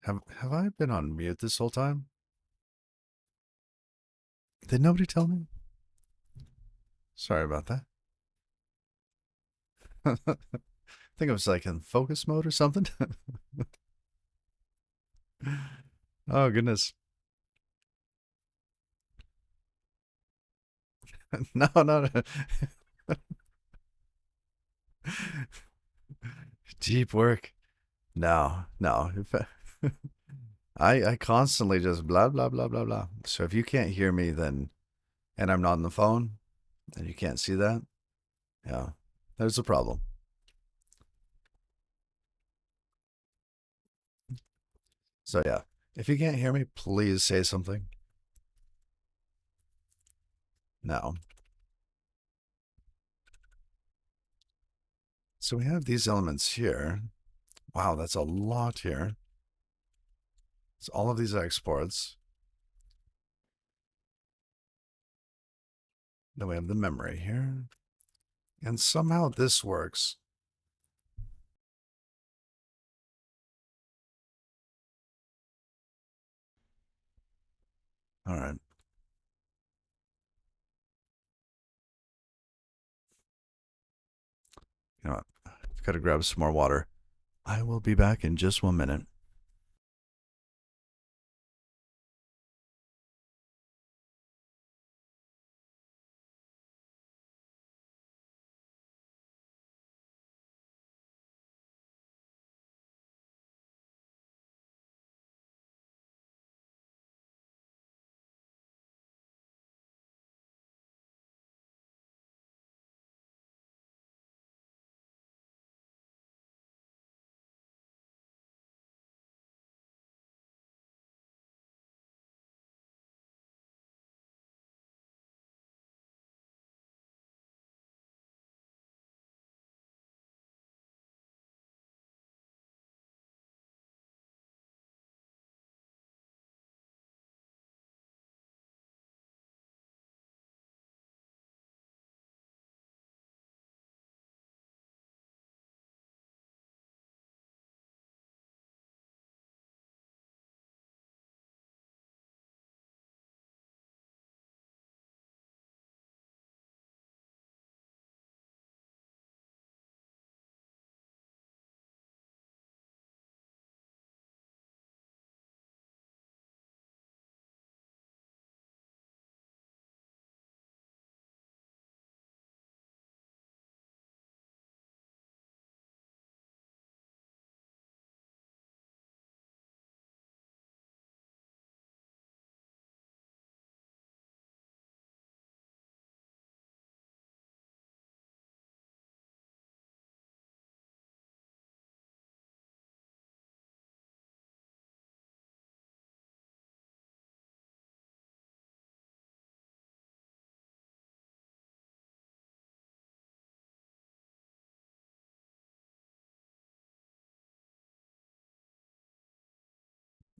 Have I been on mute this whole time? Did nobody tell me? Sorry about that. I think I was like in focus mode or something. Oh goodness. No, no, no. Deep work. No, no. I constantly just blah blah blah blah blah. So if you can't hear me, then and I'm not on the phone, and you can't see that, yeah, there's a problem. So yeah, if you can't hear me, please say something. No. So we have these elements here. Wow, that's a lot here. It's all of these exports. Then we have the memory here. And somehow this works. All right. You know what? I've got to grab some more water. I will be back in just 1 minute.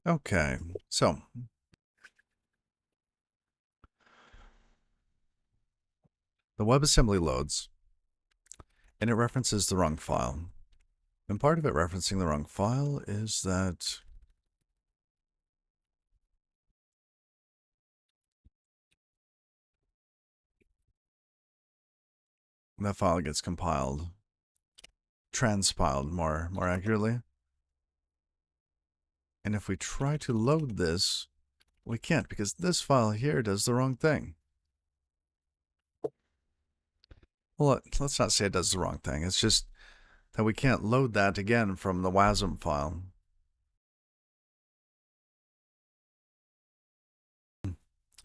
Okay. So the WebAssembly loads and it references the wrong file. And part of it referencing the wrong file is that that file gets compiled, transpiled more accurately. And if we try to load this, we can't because this file here does the wrong thing. Well, let's not say it does the wrong thing. It's just that we can't load that again from the WASM file.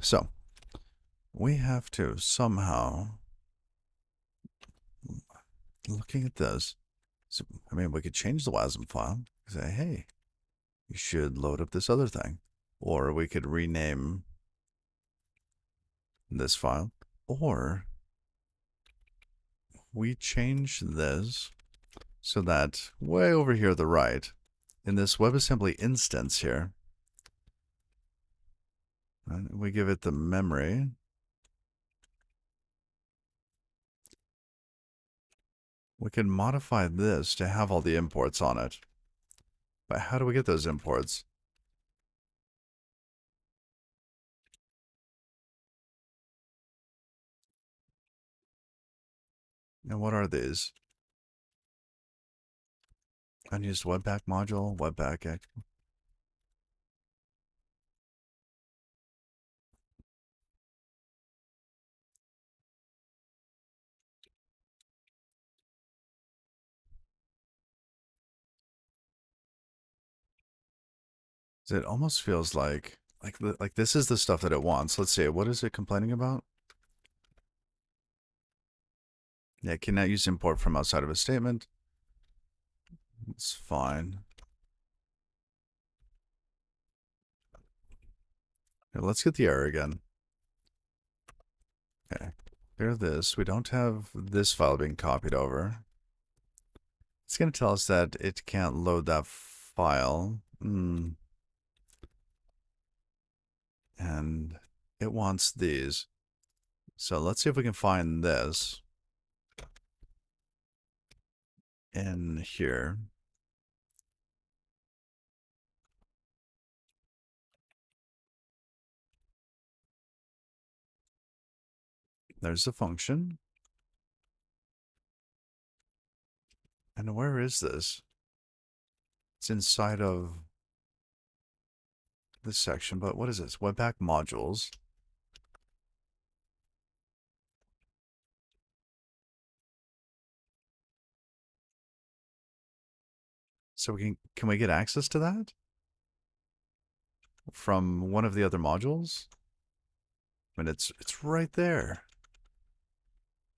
So we have to somehow, looking at this, so, I mean, we could change the WASM file. Say, hey, you should load up this other thing. Or we could rename this file. Or we change this so that way over here to the right, in this WebAssembly instance here, we give it the memory. We can modify this to have all the imports on it. But how do we get those imports? And what are these? Unused Webpack module, Webpack. It almost feels like this is the stuff that it wants. Let's see. What is it complaining about? Yeah, cannot use import from outside of a statement. It's fine. Here, let's get the error again. Okay. Clear this. We don't have this file being copied over. It's going to tell us that it can't load that file. And it wants these. So let's see if we can find this in here. There's the function. And where is this? It's inside of this section, but what is this? Webpack modules. So can we get access to that from one of the other modules? I mean, it's right there.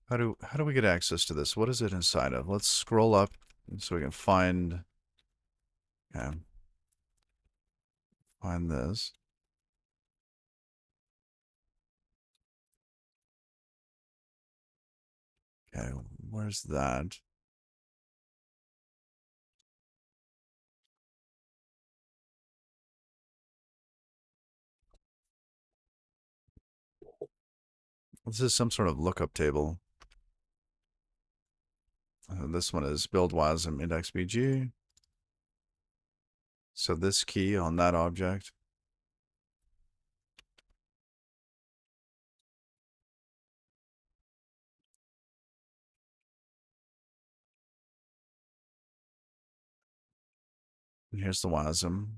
How do we get access to this? What is it inside of? Let's scroll up so we can find find this. Okay, where's that? This is some sort of lookup table. This one is build wasm index bg. So this key on that object. And here's the wasm.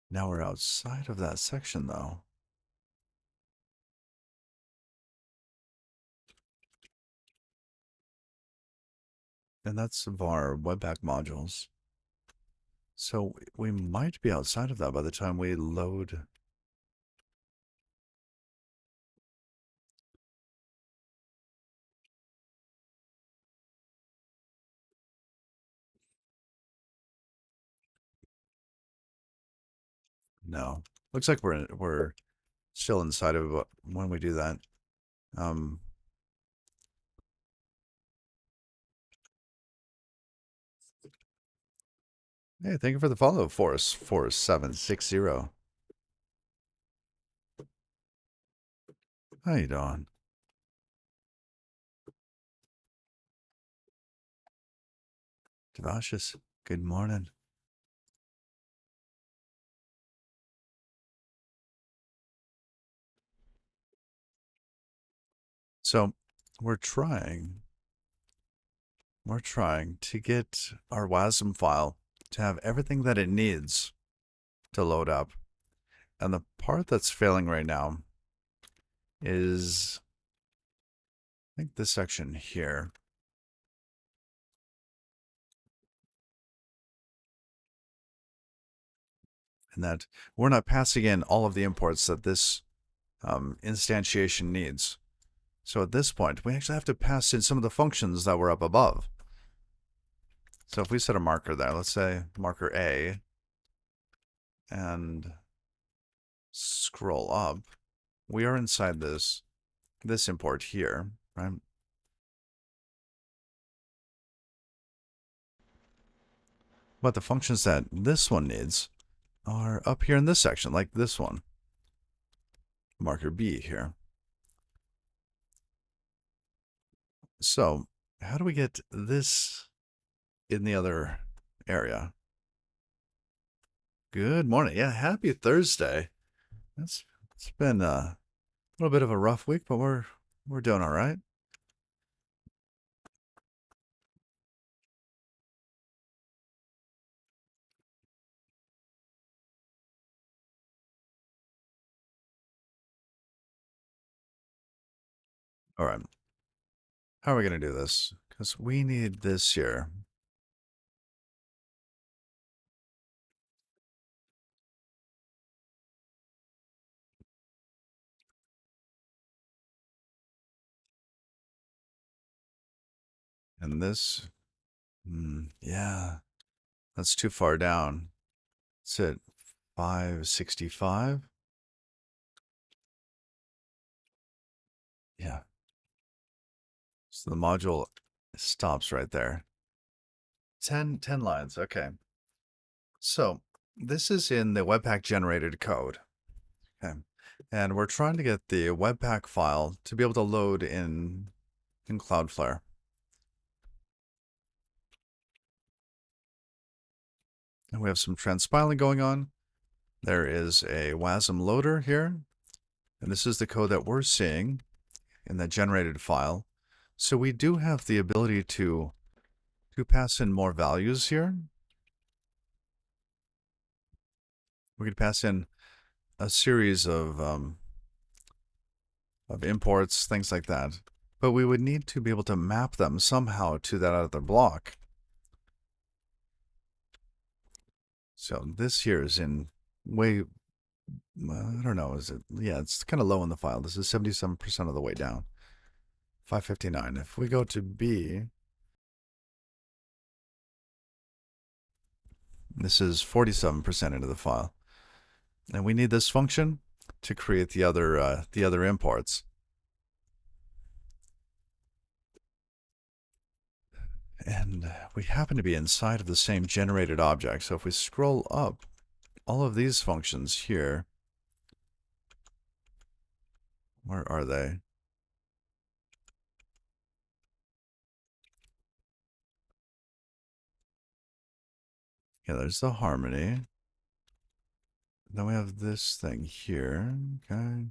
Now we're outside of that section though. And that's var webpack modules. So we might be outside of that by the time we load. No, looks like we're still inside of it when we do that. Hey, thank you for the follow, Force4760. How you doing? Devashis, good morning. So we're trying to get our WASM file to have everything that it needs to load up. And the part that's failing right now is, I think, this section here. And that we're not passing in all of the imports that this instantiation needs. So at this point, we actually have to pass in some of the functions that were up above. So if we set a marker there, let's say marker A, and scroll up, we are inside this import here, right? But the functions that this one needs are up here in this section, like this one, marker B here. So how do we get this in the other area? Good morning. Yeah, happy Thursday. It's been a little bit of a rough week, but we're doing all right. All right. How are we gonna do this? Because we need this here, and this. Yeah, that's too far down. It's at 565. Yeah. So the module stops right there. 10 lines. Okay. So this is in the Webpack generated code. Okay. And we're trying to get the Webpack file to be able to load in Cloudflare. And we have some transpiling going on. There is a WASM loader here. And this is the code that we're seeing in the generated file. So we do have the ability to pass in more values here. We could pass in a series of imports, things like that. But we would need to be able to map them somehow to that other block. So this here is in way, I don't know, is it? Yeah, it's kind of low in the file. This is 77% of the way down. 559. If we go to B, this is 47% into the file. And we need this function to create the other imports. And we happen to be inside of the same generated object. So if we scroll up, all of these functions here, where are they? Yeah, there's the harmony. Then we have this thing here, okay.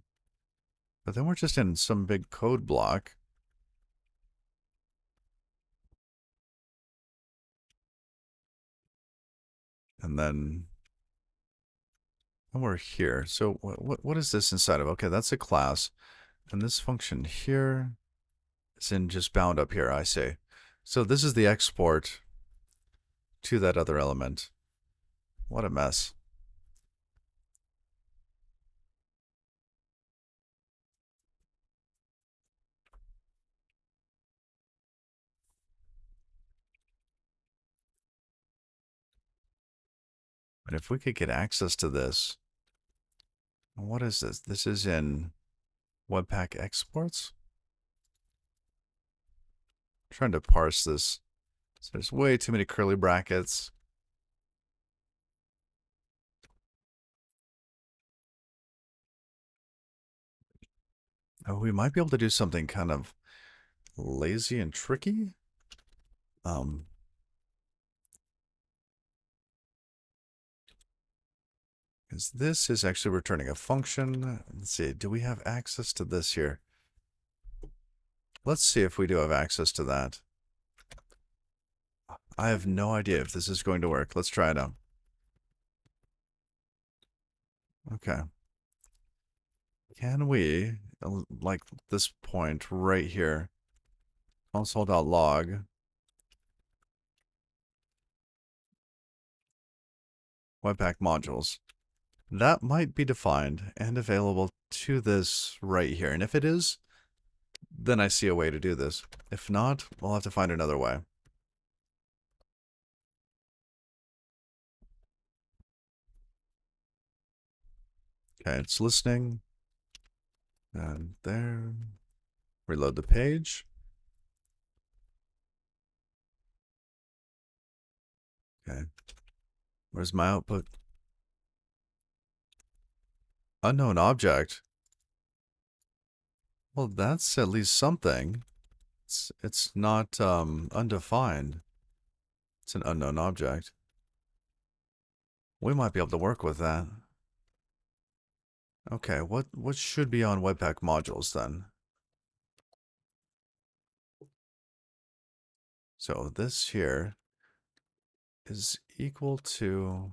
But then we're just in some big code block. And then we're here. So what is this inside of? Okay, that's a class. And this function here is in just bound up here, I say. So this is the export to that other element. What a mess. But if we could get access to this, what is this? This is in Webpack exports. I'm trying to parse this. So there's way too many curly brackets. Oh, we might be able to do something kind of lazy and tricky. Because this is actually returning a function. Let's see, do we have access to this here? Let's see if we do have access to that. I have no idea if this is going to work. Let's try it out. Okay. Can we, like this point right here, console.log, Webpack modules. That might be defined and available to this right here. And if it is, then I see a way to do this. If not, we'll have to find another way. Okay, it's listening. And there. Reload the page. Okay. Where's my output? Unknown object. Well, that's at least something. It's not undefined. It's an unknown object. We might be able to work with that. Okay, what should be on Webpack modules then? So this here is equal to,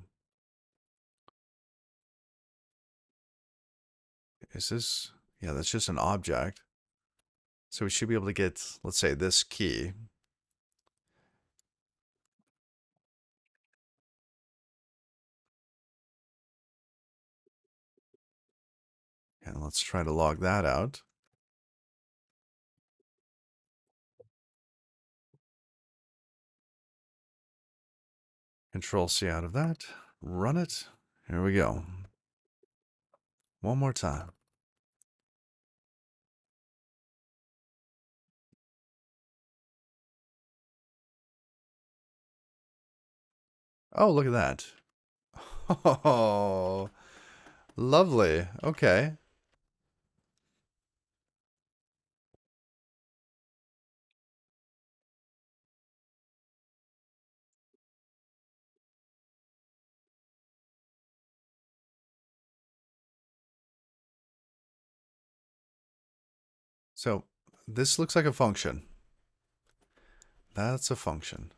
is this, yeah, that's just an object. So we should be able to get, let's say, this key. And let's try to log that out. Control C out of that. Run it. Here we go. One more time. Oh, look at that. Oh, lovely. Okay. So this looks like a function. That's a function.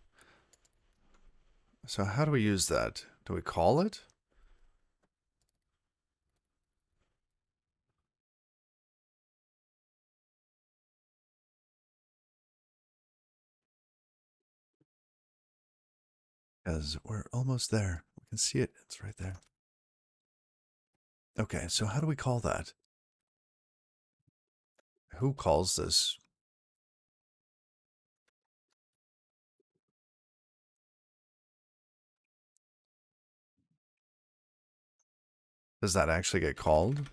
So how do we use that? Do we call it? Because we're almost there. We can see it. It's right there. Okay, so how do we call that? Who calls this? Does that actually get called?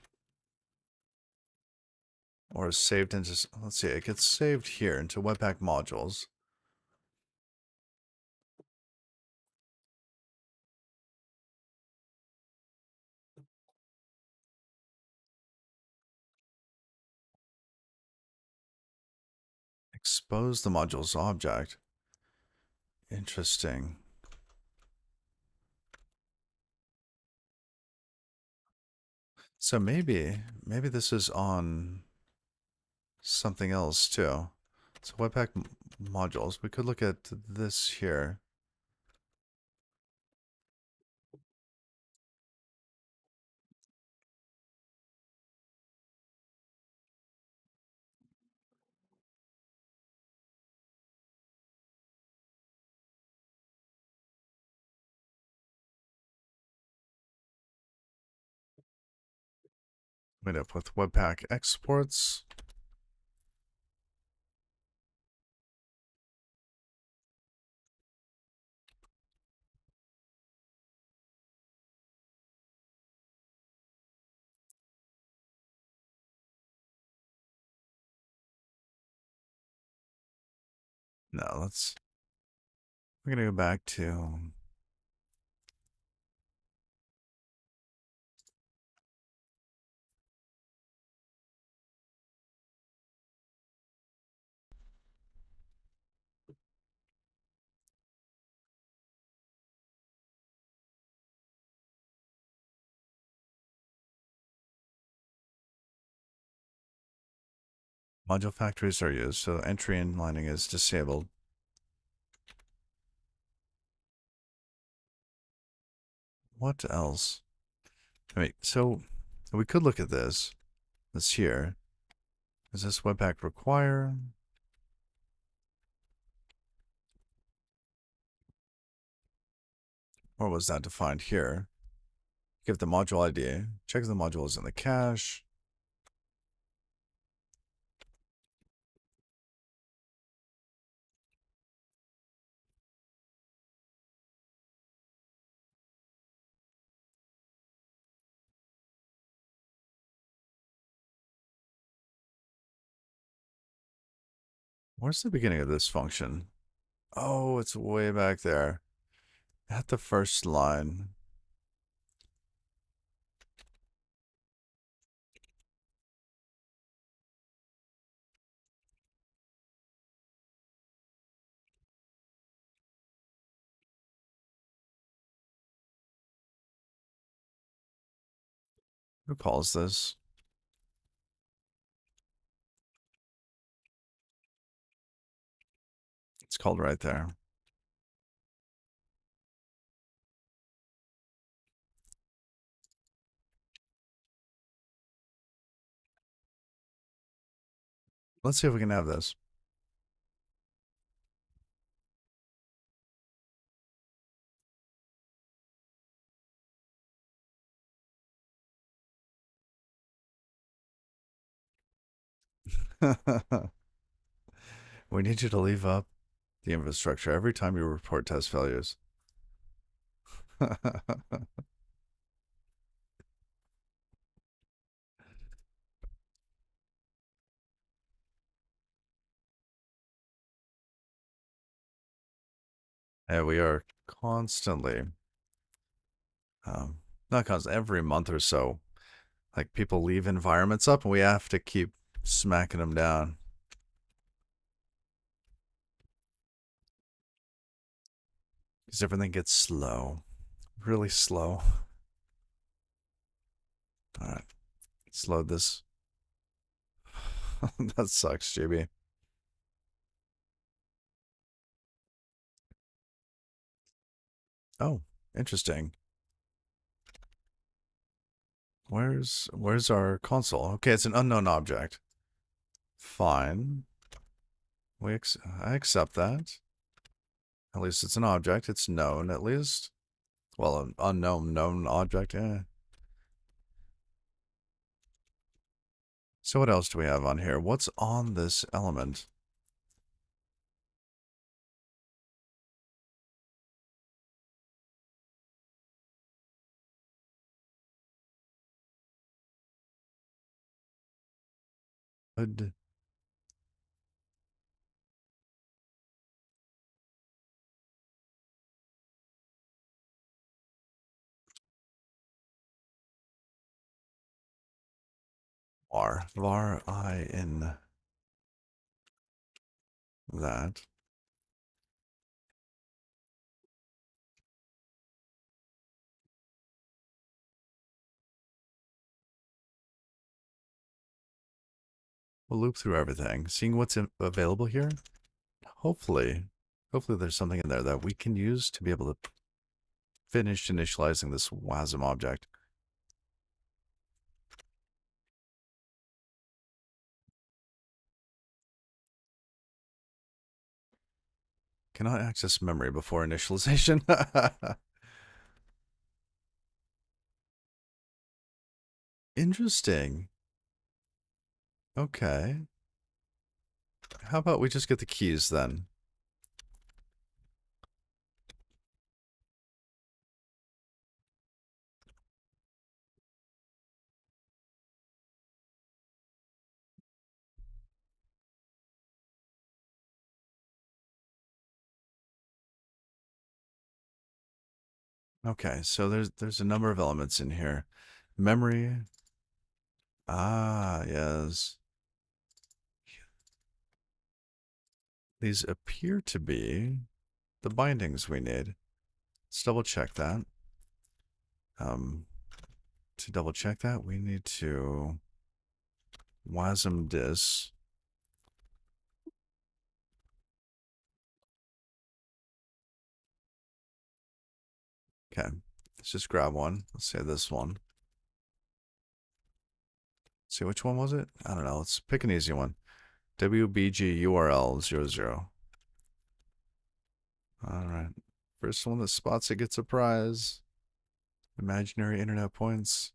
Or is saved into, let's see, it gets saved here into Webpack modules. Expose the module's object. Interesting. So maybe this is on something else too. So Webpack modules, we could look at this here. Wait up with Webpack exports. No, we're gonna go back to module factories are used, so entry and lining is disabled. What else? I mean, so we could look at this. This here. Is this Webpack require? Or was that defined here? Give the module ID. Check if the module is in the cache. Where's the beginning of this function? Oh, it's way back there. At the first line. Who calls this? It's called right there. Let's see if we can have this. We need you to leave up the infrastructure every time you report test failures. Yeah, we are constantly, um, not constantly, every month or so, like people leave environments up and we have to keep smacking them down because everything gets slow, really slow. All right, let's load this. That sucks, JB. Oh, interesting. Where's our console? Okay, it's an unknown object. Fine. I accept that. At least it's an object. It's known, at least. Well, an unknown known object, yeah. So what else do we have on here? What's on this element? Would var I in that. We'll loop through everything, seeing what's available here. Hopefully, hopefully there's something in there that we can use to be able to finish initializing this WASM object. Cannot access memory before initialization. Interesting. Okay. How about we just get the keys then? Okay, so there's a number of elements in here. Memory. Ah, yes. These appear to be the bindings we need. Let's double check that. To double check that, we need to WASM dis. Okay, let's just grab one. Let's say this one. See, which one was it? I don't know. Let's pick an easy one. WBG URL 00. All right. First one that spots it gets a prize. Imaginary internet points.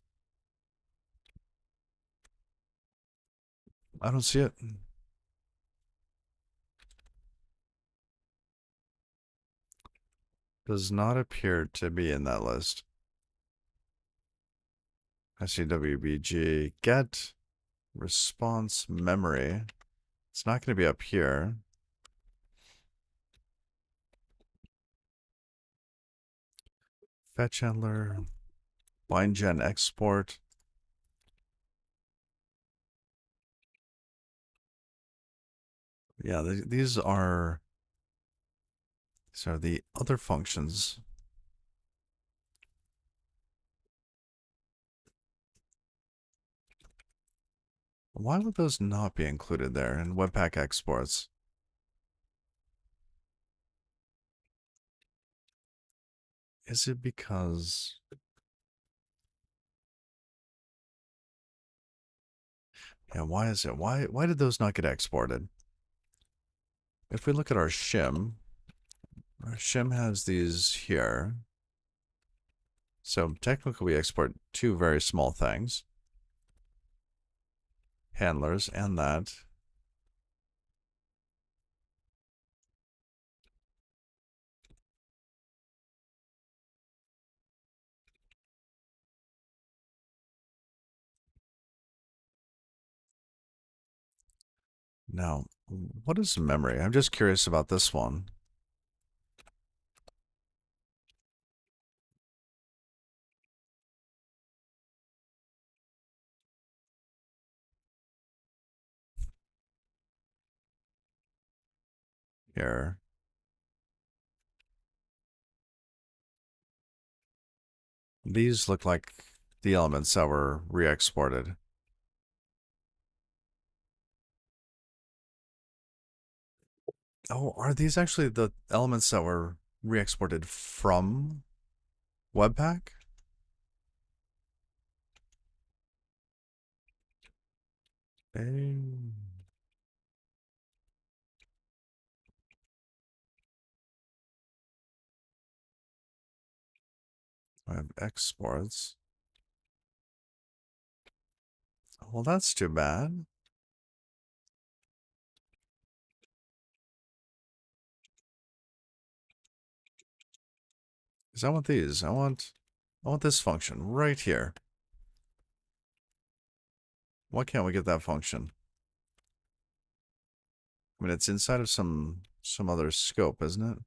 I don't see it. Does not appear to be in that list. I see WBG get response memory. It's not going to be up here. Fetch handler, bindgen export. Yeah, these are the other functions. Why would those not be included there in Webpack exports? Is it because... Yeah, why is it? Why did those not get exported? If we look at our shim has these here. So technically we export two very small things. Handlers and that. Now, what is memory? I'm just curious about this one. Here. These look like the elements that were re-exported. Oh, are these actually the elements that were re-exported from Webpack? Eh, I have exports. Well, that's too bad. Because I want these. I want this function right here. Why can't we get that function? I mean, it's inside of some other scope, isn't it?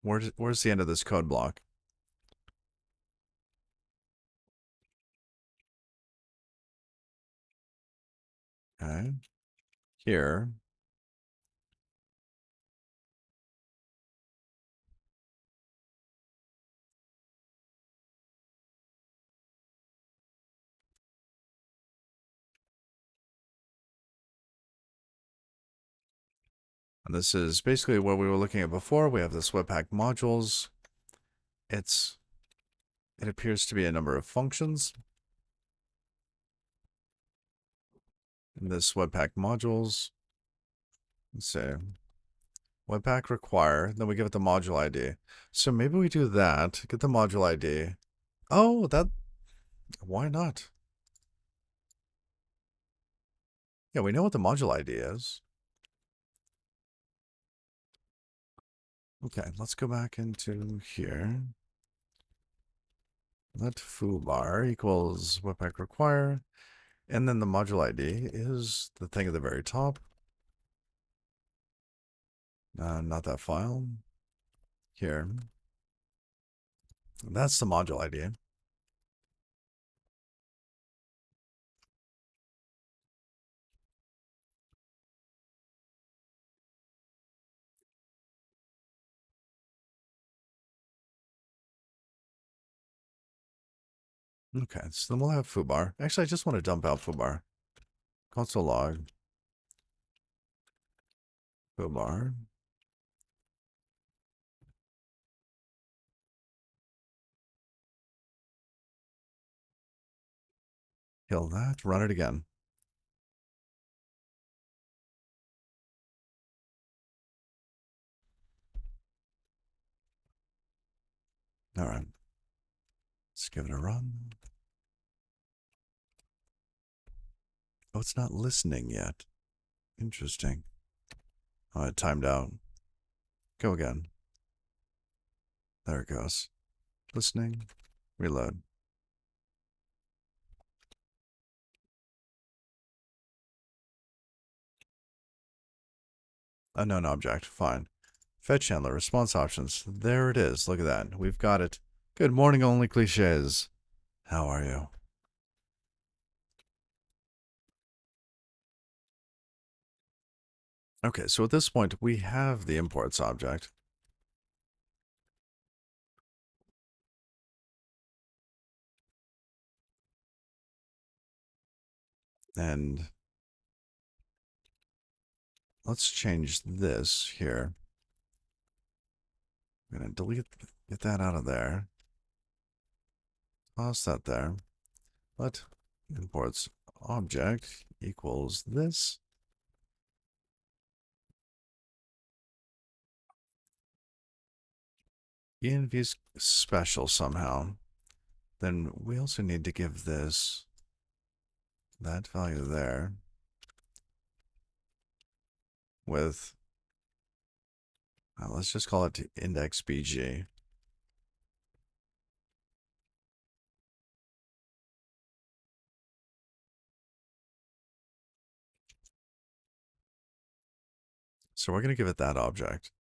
Where's the end of this code block? Okay. Here. And this is basically what we were looking at before. We have this Webpack modules. It appears to be a number of functions. In this Webpack modules, let's say Webpack require, then we give it the module ID. So maybe we do that, get the module ID. Oh, why not? Yeah, we know what the module ID is. Okay, let's go back into here. Let foobar equals Webpack require. And then the module ID is the thing at the very top. Not that file. Here. That's the module ID. Okay, so then we'll have foobar. Actually, I just want to dump out foobar. Console log. Foobar. Kill that. Run it again. All right. Let's give it a run. Oh, it's not listening yet. Interesting. Oh, it timed out. Go again. There it goes. Listening. Reload. Unknown object. Fine. Fetch handler. Response options. There it is. Look at that. We've got it. Good morning, only cliches. How are you? Okay, so at this point, we have the imports object. And let's change this here. I'm going to get that out of there. Toss that there. Let imports object equals this. env is special somehow. Then we also need to give this that value there with, let's just call it index bg. So we're going to give it that object.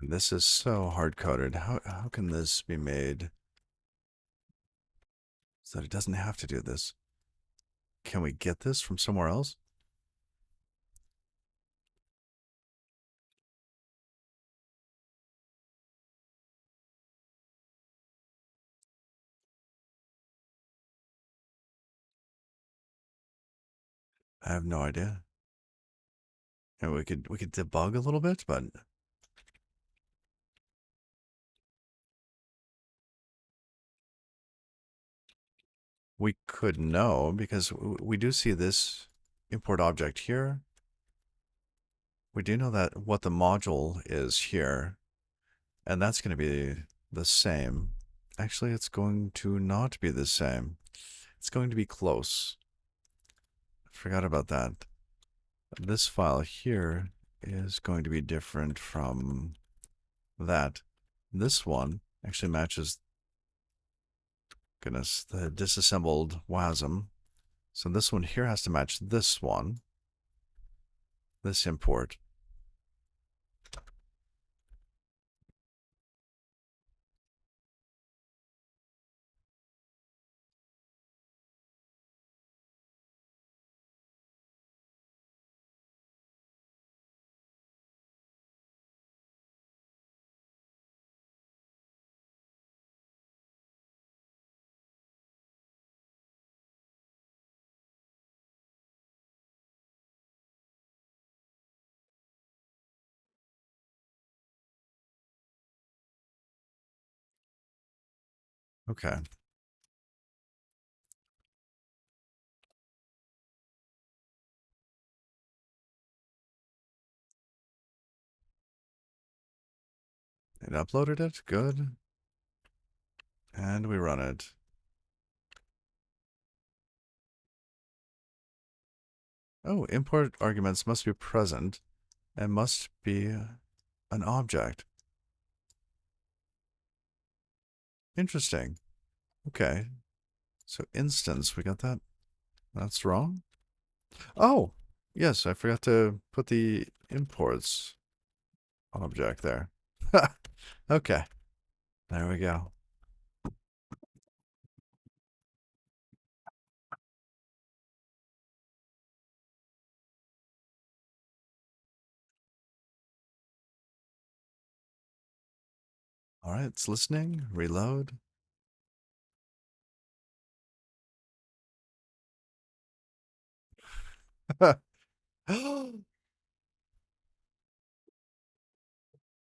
And this is so hard-coded. How can this be made so that it doesn't have to do this? Can we get this from somewhere else? I have no idea. And we could debug a little bit, but we could know because we do see this import object here. We do know that what the module is here, and that's going to be the same. Actually, it's going to not be the same. It's going to be close. I forgot about that. This file here is going to be different from that. This one actually matches, goodness, the disassembled WASM. So this one here has to match this one, this import. Okay. It uploaded it. Good. And we run it. Oh, import arguments must be present and must be an object. Interesting. Okay. So instance, we got that. That's wrong. Oh, yes, I forgot to put the imports object there. Okay. There we go. All right, it's listening. Reload.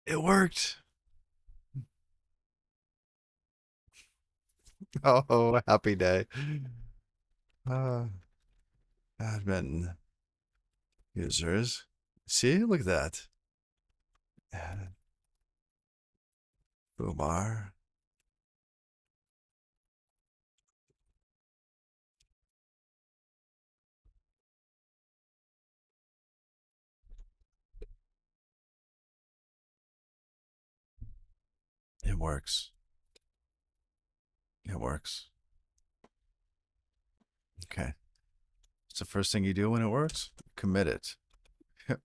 It worked. Oh, happy day. Uh, admin users. See, look at that. Boomar. It works. It works. Okay. It's the first thing you do when it works. Commit it.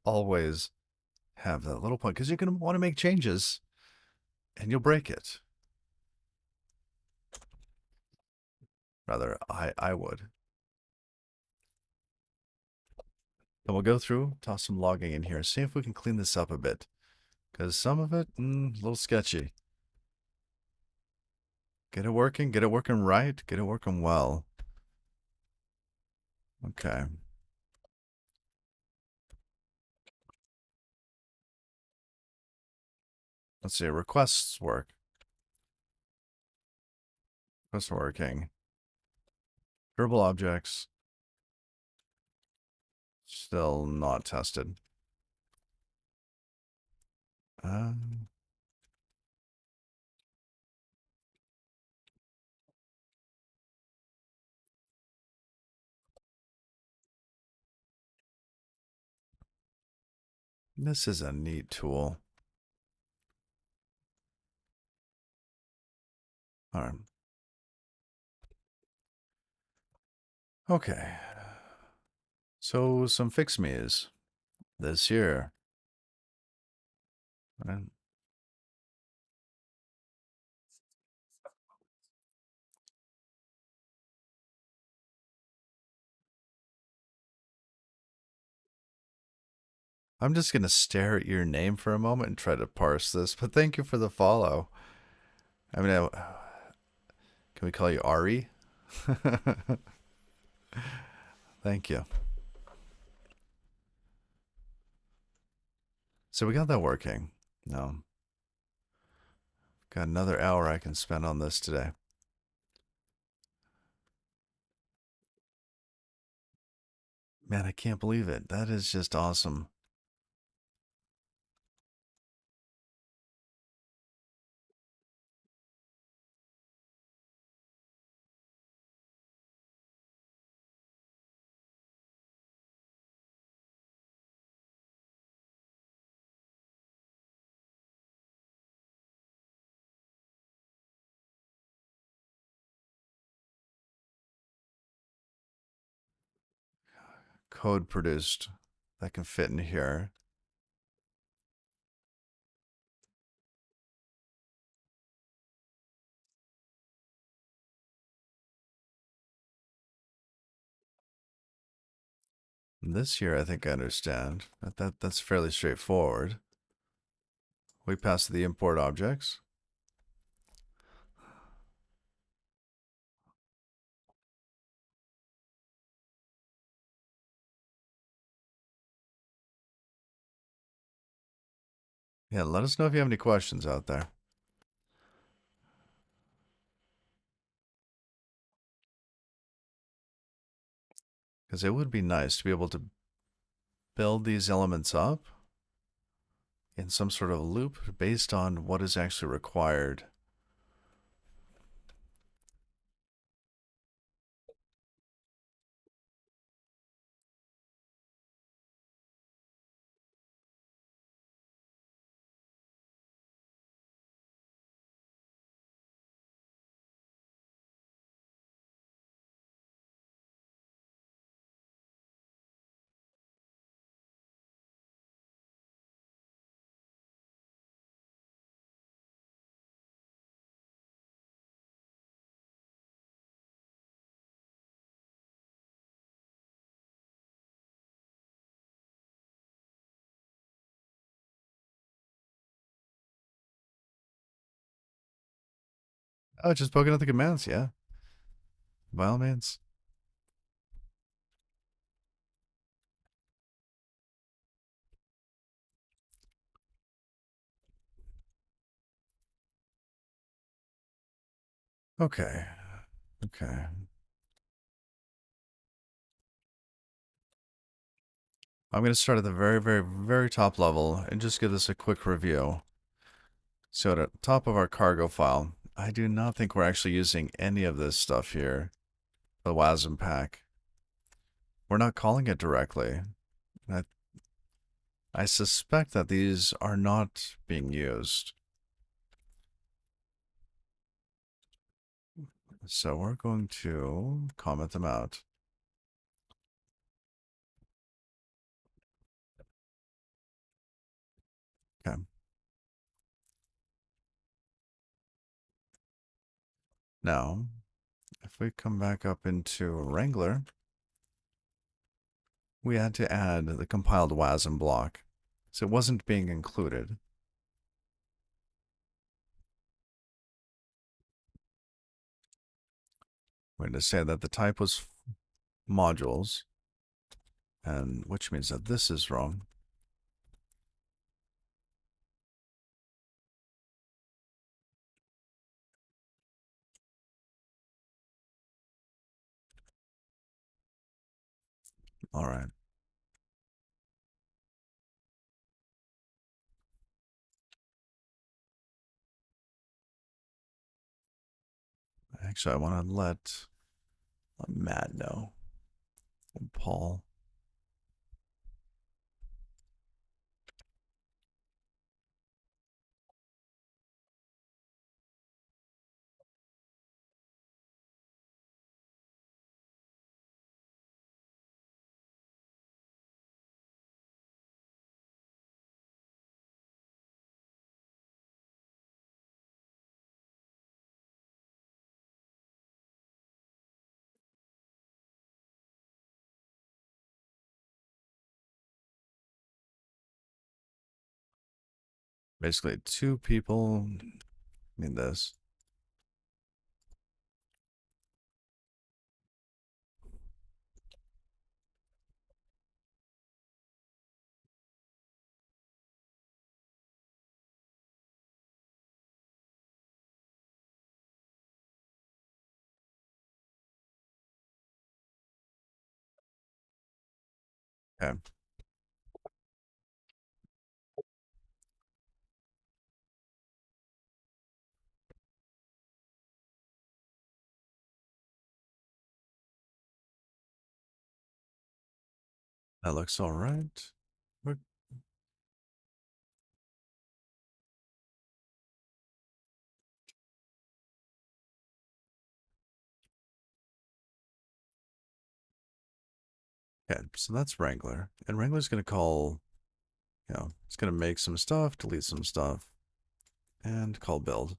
Always have that little point because you're going to want to make changes. and you'll break it. Rather, I would. And we'll go through, toss some logging in here, see if we can clean this up a bit. Because some of it, a little sketchy. Get it working right, get it working well. Okay. Let's see, requests work. Requests working. Verbal objects, still not tested. Um, this is a neat tool. All right. Okay. So some fix me's this year. And I'm just gonna stare at your name for a moment and try to parse this, but thank you for the follow. I mean, can we call you Ari? Thank you. So we got that working. No. Got another hour I can spend on this today. Man, I can't believe it. That is just awesome. Code produced that can fit in here. This here, I think I understand. That's fairly straightforward. We pass the import objects. Yeah, let us know if you have any questions out there. Because it would be nice to be able to build these elements up in some sort of loop based on what is actually required. Oh, just poking at the commands, yeah. By all means. Okay. Okay. I'm going to start at the very, very, very top level and just give this a quick review. So at the top of our cargo file, I do not think we're actually using any of this stuff here. The WASM pack. We're not calling it directly. I, I suspect that these are not being used. So we're going to comment them out. Okay. Now, if we come back up into Wrangler, we had to add the compiled WASM block. So it wasn't being included. We're going to say that the type was modules, and which means that this is wrong. All right. Actually, I want to let Matt know. And Paul. Basically, two people need this. Okay. That looks all right. We're, okay, so that's Wrangler. And Wrangler's going to call, it's going to make some stuff, delete some stuff, and call build.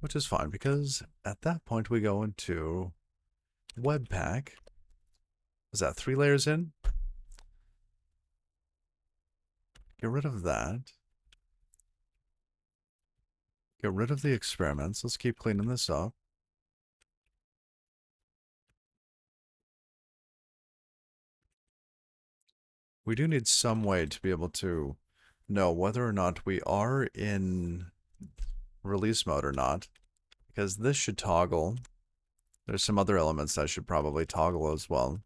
Which is fine because at that point we go into Webpack. Is that 3 layers in? Get rid of that. Get rid of the experiments. Let's keep cleaning this up. We do need some way to be able to know whether or not we are in release mode or not, because this should toggle. There's some other elements that should probably toggle as well.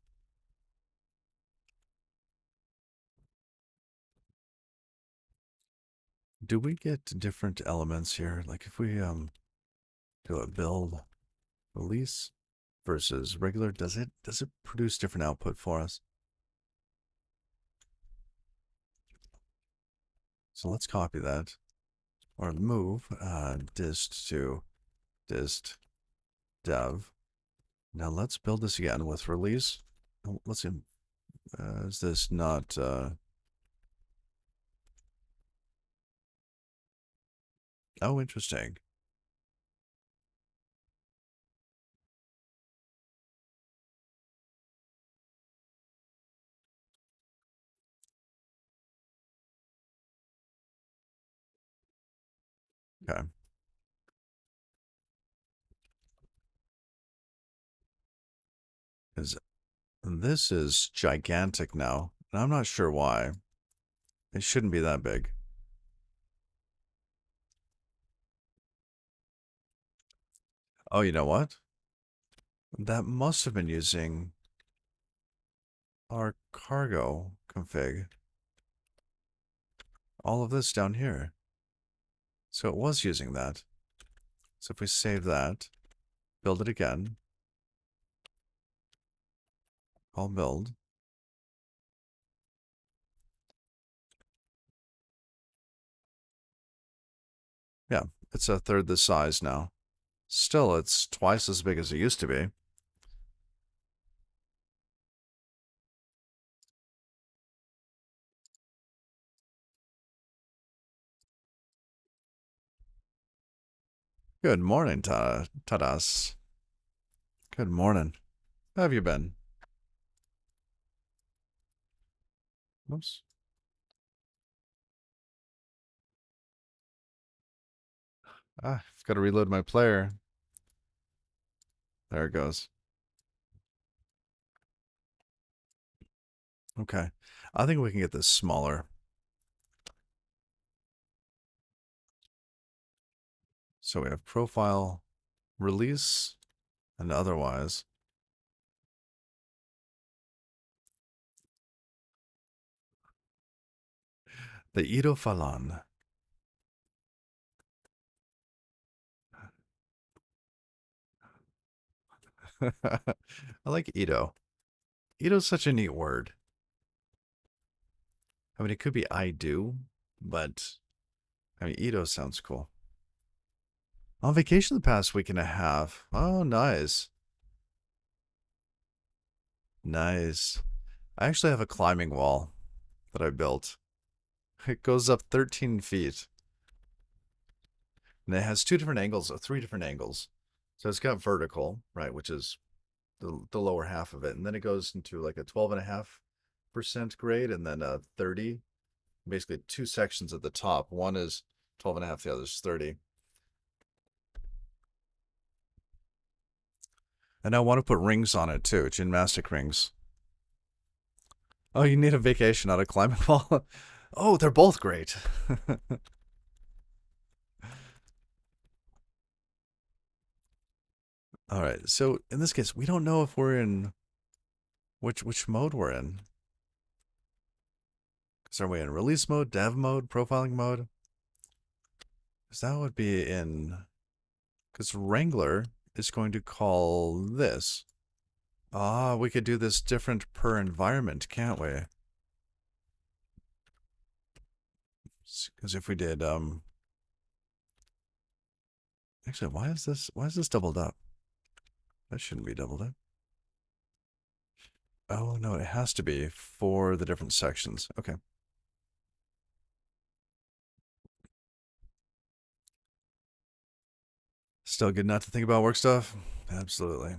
Do we get different elements here? Like if we do a build release versus regular, does it produce different output for us? So let's copy that or move dist to dist dev. Now let's build this again with release. Let's see. Is this not? Oh, interesting. Okay. Because this is gigantic now, and I'm not sure why. It shouldn't be that big. Oh, you know what? That must have been using our cargo config. All of this down here. So it was using that. So if we save that, build it again, I'll build. Yeah, it's a third the size now. Still, it's twice as big as it used to be. Good morning, Tadas. Good morning. How have you been? Oops. I've got to reload my player. There it goes. Okay. I think we can get this smaller. So we have profile, release, and otherwise. The Ito Falan. I like Ito. Ito's such a neat word. I mean, it could be I do, but I mean, Ito sounds cool. On vacation the past week and a half. Oh, nice. Nice. I actually have a climbing wall that I built. It goes up 13 feet. And it has two different angles, or three different angles. So it's got vertical, right, which is the lower half of it. And then it goes into like a 12.5% grade and then a 30. Basically, two sections at the top. One is 12.5, the other is 30. And I want to put rings on it too, gymnastic rings. Oh, you need a vacation, not a climbing wall? Oh, they're both great. All right. So in this case, we don't know if we're in which mode we're in. Because are we in release mode, dev mode, profiling mode? Because that would be in. Because Wrangler is going to call this. Ah, we could do this different per environment, can't we? Because if we did, actually, why is this doubled up? That shouldn't be doubled up. Oh no, it has to be for the different sections. Okay. Still good enough to think about work stuff? Absolutely.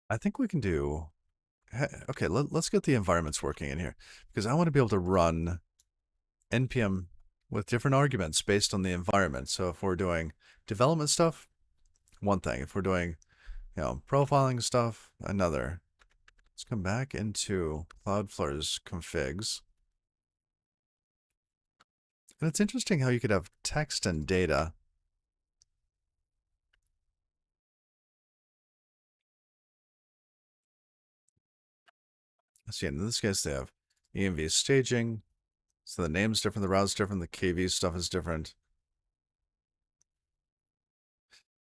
I think we can do. Okay, let's get the environments working in here because I want to be able to run npm with different arguments based on the environment. So if we're doing development stuff, one thing. If we're doing, profiling stuff, another. Let's come back into Cloudflare's configs. And it's interesting how you could have text and data. See, in this case, they have EMV staging. So the name's different, the route's different, the KV stuff is different.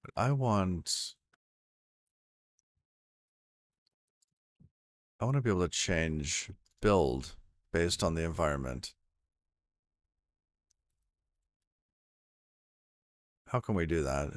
But I want to be able to change build based on the environment. How can we do that?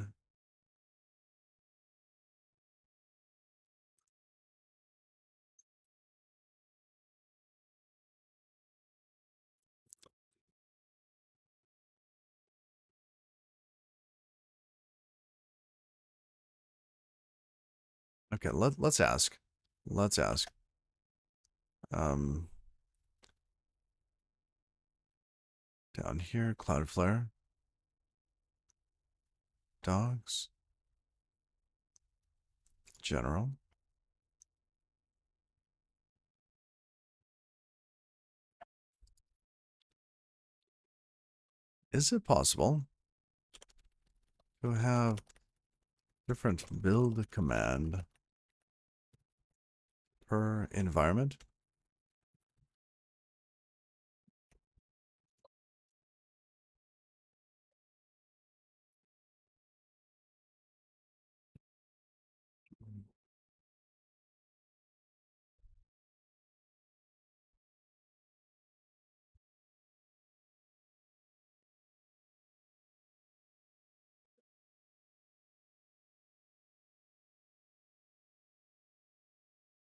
Okay, let's ask. Let's ask. Um, Down here, Cloudflare, dogs, general. Is it possible to have different build command per environment?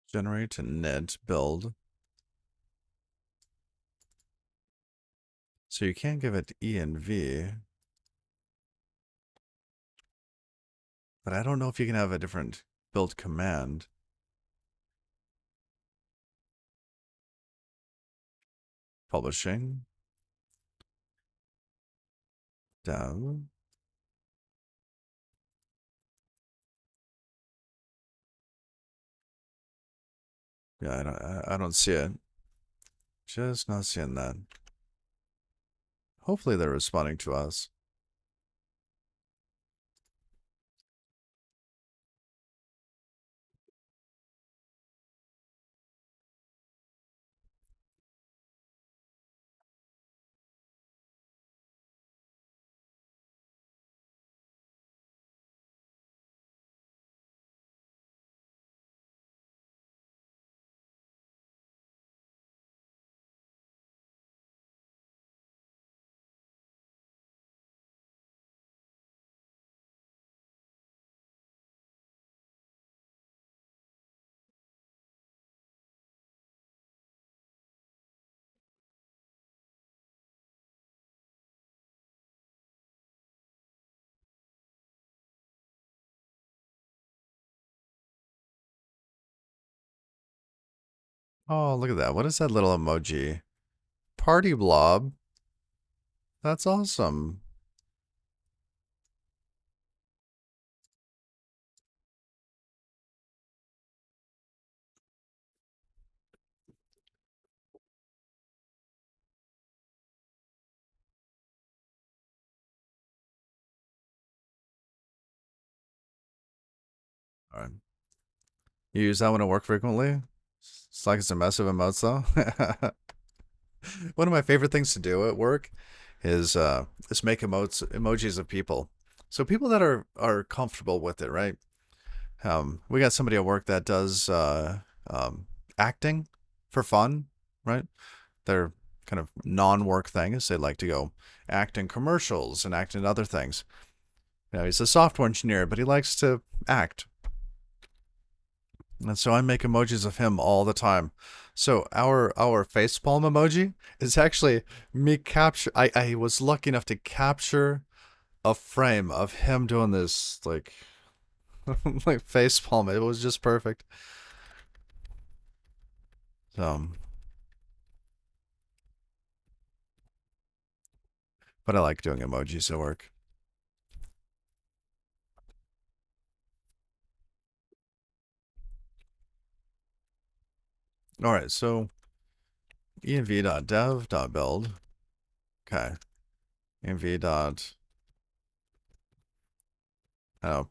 Generate init build. So you can't give it env, but I don't know if you can have a different build command. Publishing. Dev. Yeah, I don't see it. Just not seeing that. Hopefully they're responding to us. Oh, look at that. What is that little emoji? Party blob. That's awesome. All right. You use that one at work frequently? It's like it's a mess of emotes though. One of my favorite things to do at work is make emojis of people. So people that are comfortable with it, right? We got somebody at work that does acting for fun, right? Their kind of non-work thing is they like to go act in commercials and act in other things. You know, he's a software engineer, but he likes to act. And so I make emojis of him all the time. So our facepalm emoji is actually me capture. I was lucky enough to capture a frame of him doing this like like facepalm. It was just perfect. So, but I like doing emojis at work. All right, so env.dev.build. Okay, env. Oh,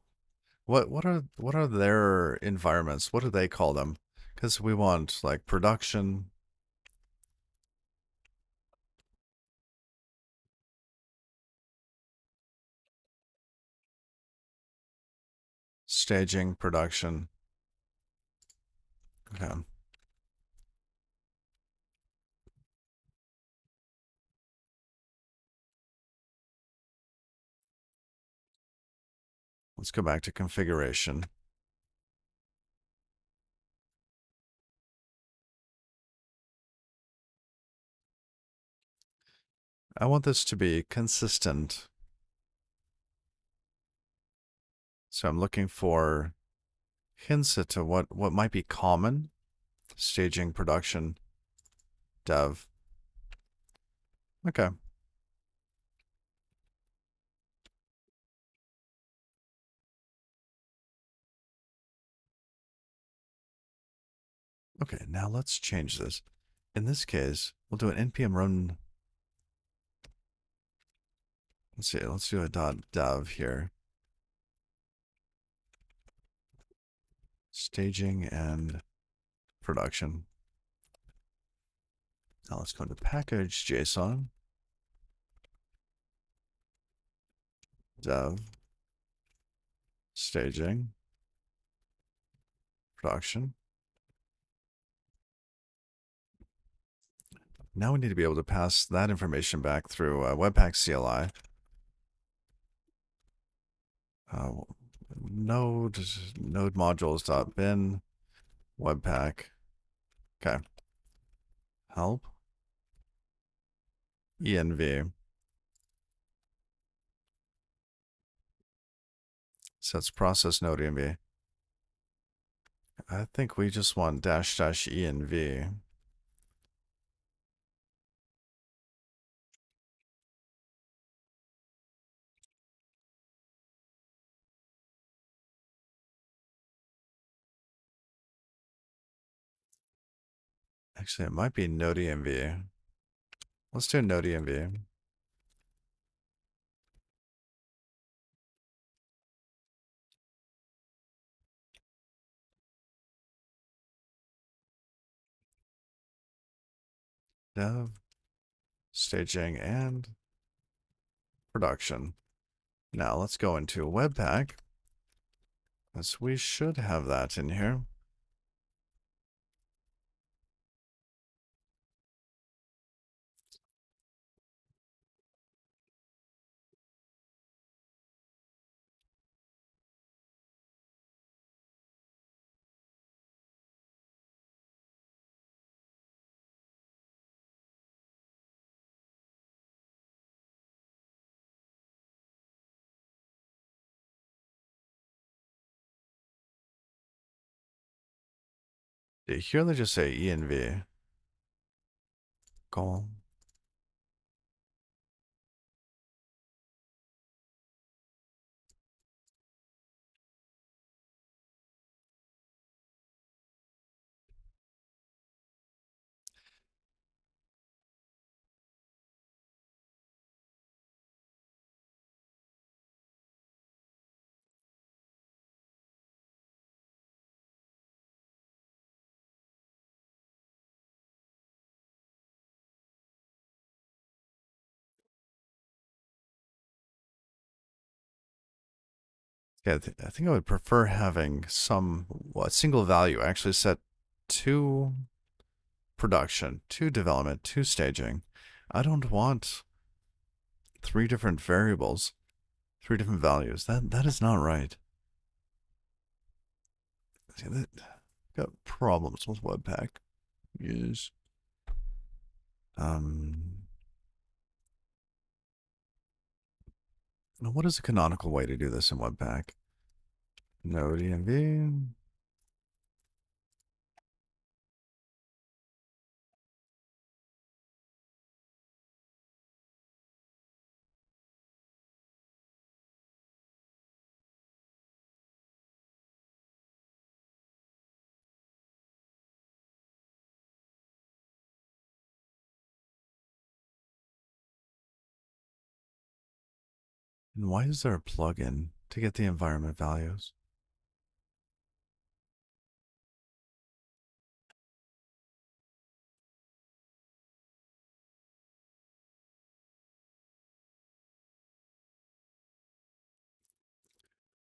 what are their environments? What do they call them? Because we want like production, staging, production. Okay, let's go back to configuration. I want this to be consistent. So I'm looking for hints to what might be common. Staging, production, dev. Okay. Okay, now let's change this. In this case, we'll do an npm run. Let's see, let's do a .dev here. Staging and production. Now let's go to package JSON. Dev. Staging. Production. Now we need to be able to pass that information back through Webpack CLI. Node modules.bin Webpack. Okay. Help. env. Sets process node env. I think we just want dash dash env. Actually, it might be node env. Let's do node env. Dev, staging, and production. Now let's go into Webpack, as we should have that in here. Here they just say env. Call. Yeah, I think I would prefer having a single value actually set to production, to development, to staging. I don't want three different variables, three different values. That is not right. See, that got problems with Webpack. Use what is a canonical way to do this in Webpack? Node env. And why is there a plugin to get the environment values?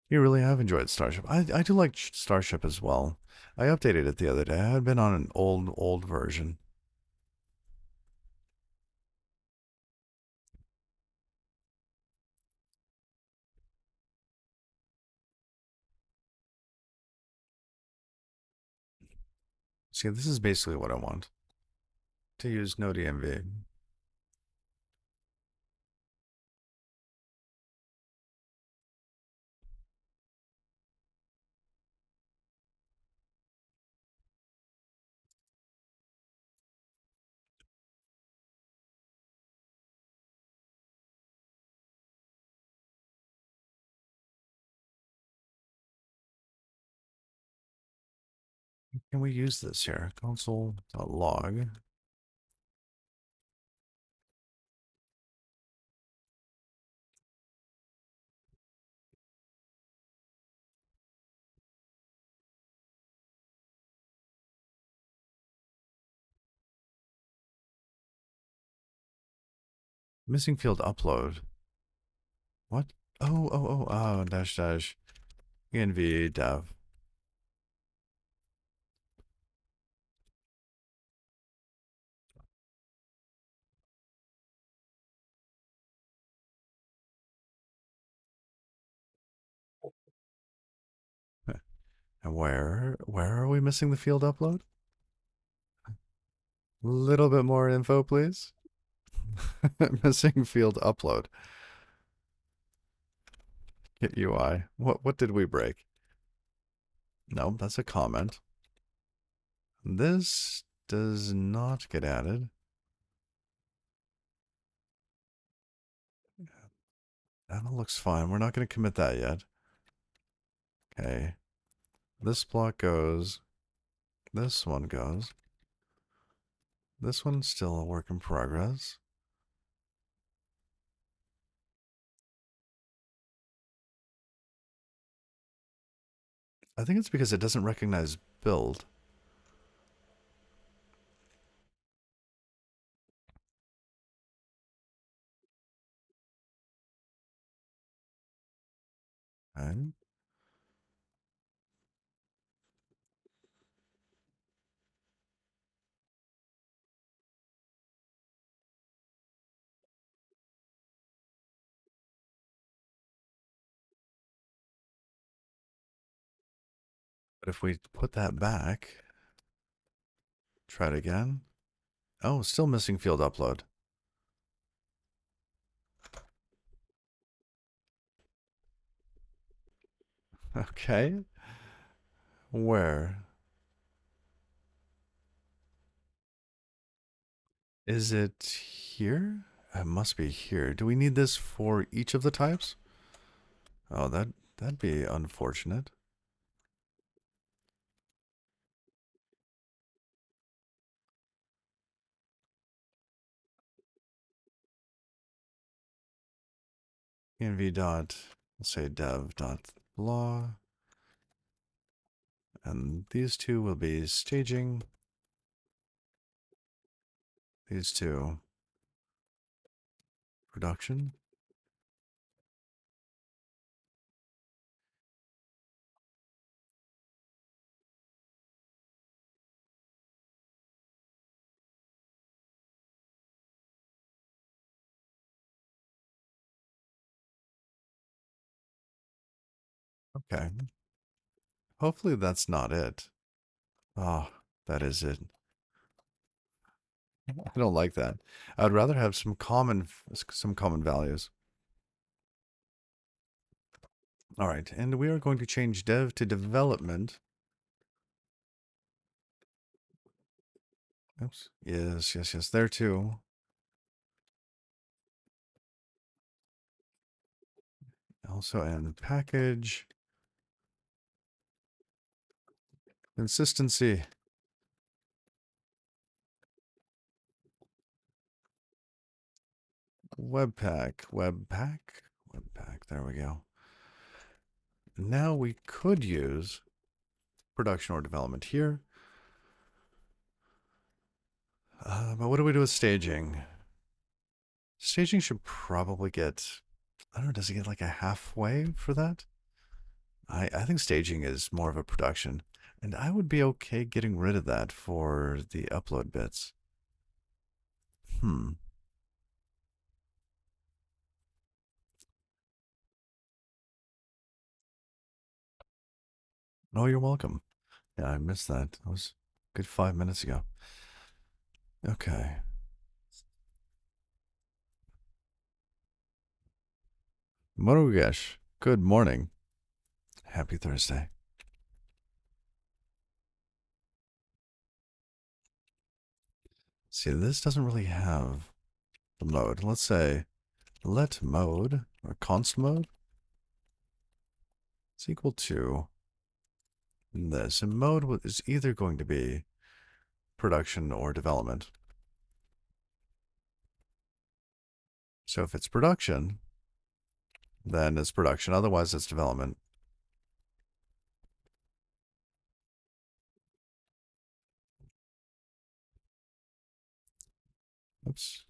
You really have enjoyed Starship. I do like Starship as well. I updated it the other day. I had been on an old version. See, this is basically what I want. To use NodeEnv. Can we use this here? Console.log. Missing field upload. What? Oh, dash dash. env dev. And where are we missing the field upload? Little bit more info, please. Missing field upload. Hit UI. What did we break? No, that's a comment. This does not get added. That looks fine. We're not going to commit that yet. Okay. This block goes. This one goes. This one's still a work in progress. I think it's because it doesn't recognize build. Okay. But if we put that back, try it again. Oh, still missing field upload. Okay. Where? Is it here? It must be here. Do we need this for each of the types? Oh, that'd be unfortunate. env dot, let's say dev dot blah, and these two will be staging. These two production. Okay. Hopefully that's not it. Oh, that is it. I don't like that. I'd rather have some common values. All right, and we are going to change dev to development. Oops. Yes, yes, yes. There too. Also, and package consistency. Webpack. There we go. Now we could use production or development here. But what do we do with staging? Staging should probably get, I don't know, does it get like a halfway for that? I think staging is more of a production. And I would be okay getting rid of that for the upload bits. Hmm. Oh, you're welcome. Yeah, I missed that. That was a good 5 minutes ago. Okay. Murugesh, good morning. Happy Thursday. See, this doesn't really have the mode. Let's say let mode or const mode is equal to this. And mode is either going to be production or development. So if it's production, then it's production. Otherwise, it's development. Oops.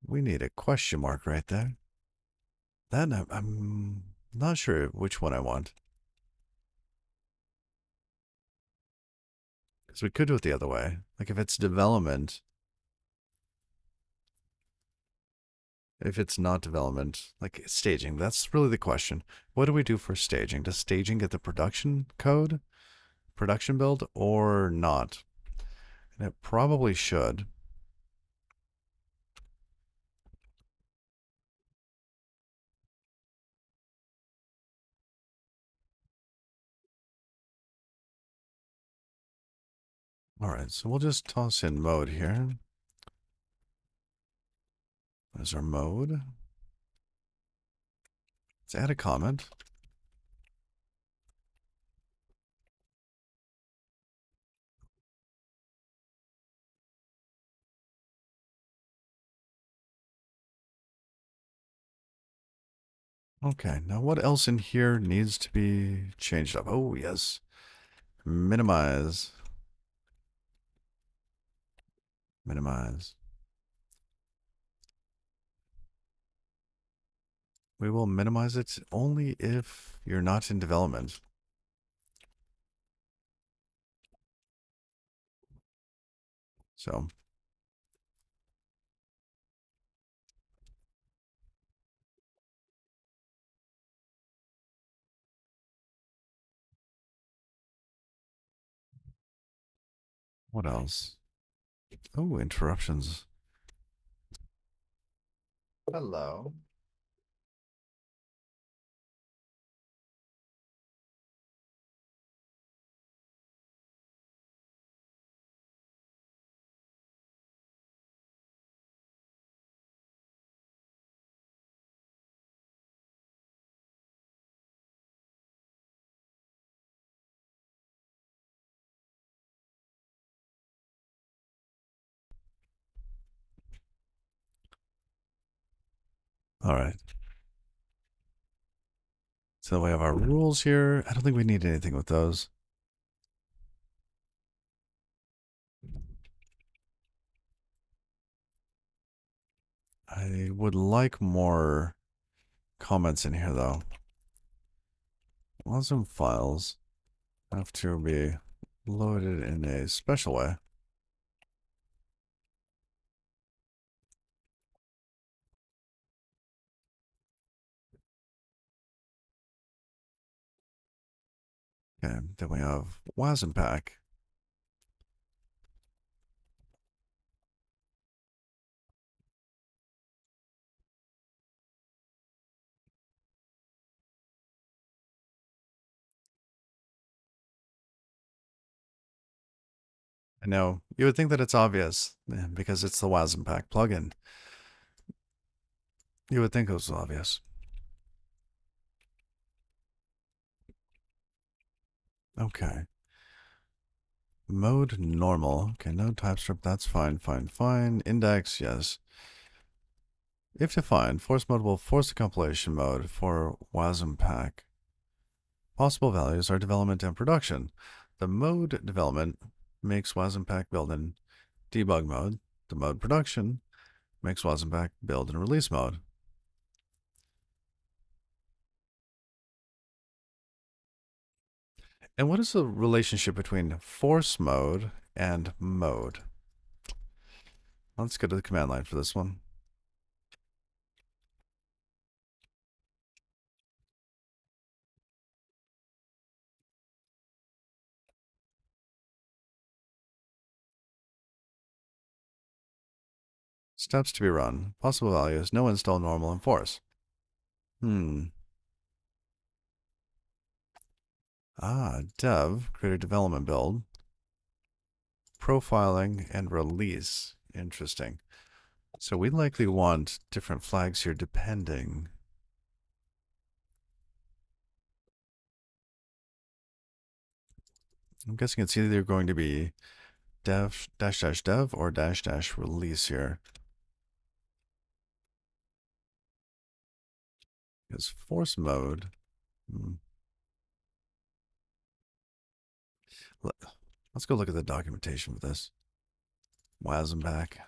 We need a question mark right there. That I'm not sure which one I want. Because we could do it the other way. Like if it's development, if it's not development, like staging, that's really the question. What do we do for staging? Does staging get the production code, production build, or not? And it probably should. All right, so we'll just toss in mode here. There's our mode. Let's add a comment. Okay, now what else in here needs to be changed up? Oh, yes. Minimize. Minimize. We will minimize it only if you're not in development. So, what else? Oh, interruptions. Hello. All right. So we have our rules here. I don't think we need anything with those. I would like more comments in here, though. Awesome files have to be loaded in a special way. Okay, then we have WASM pack. I know you would think that it's obvious because it's the WASM pack plugin. You would think it was obvious. Okay. Mode normal. Okay, no TypeScript. That's fine, fine, fine. Index, yes. If defined, force mode will force the compilation mode for WASM pack. Possible values are development and production. The mode development makes WASM pack build in debug mode. The mode production makes WASM pack build in release mode. And what is the relationship between force mode and mode? Let's go to the command line for this one. Steps to be run. Possible values. No install, normal, and force. Dev, create a development build. Profiling and release. Interesting. So we likely want different flags here depending. I'm guessing it's either going to be dev dash dash dev or dash dash release here. Because force mode. Let's go look at the documentation for this. WASM back.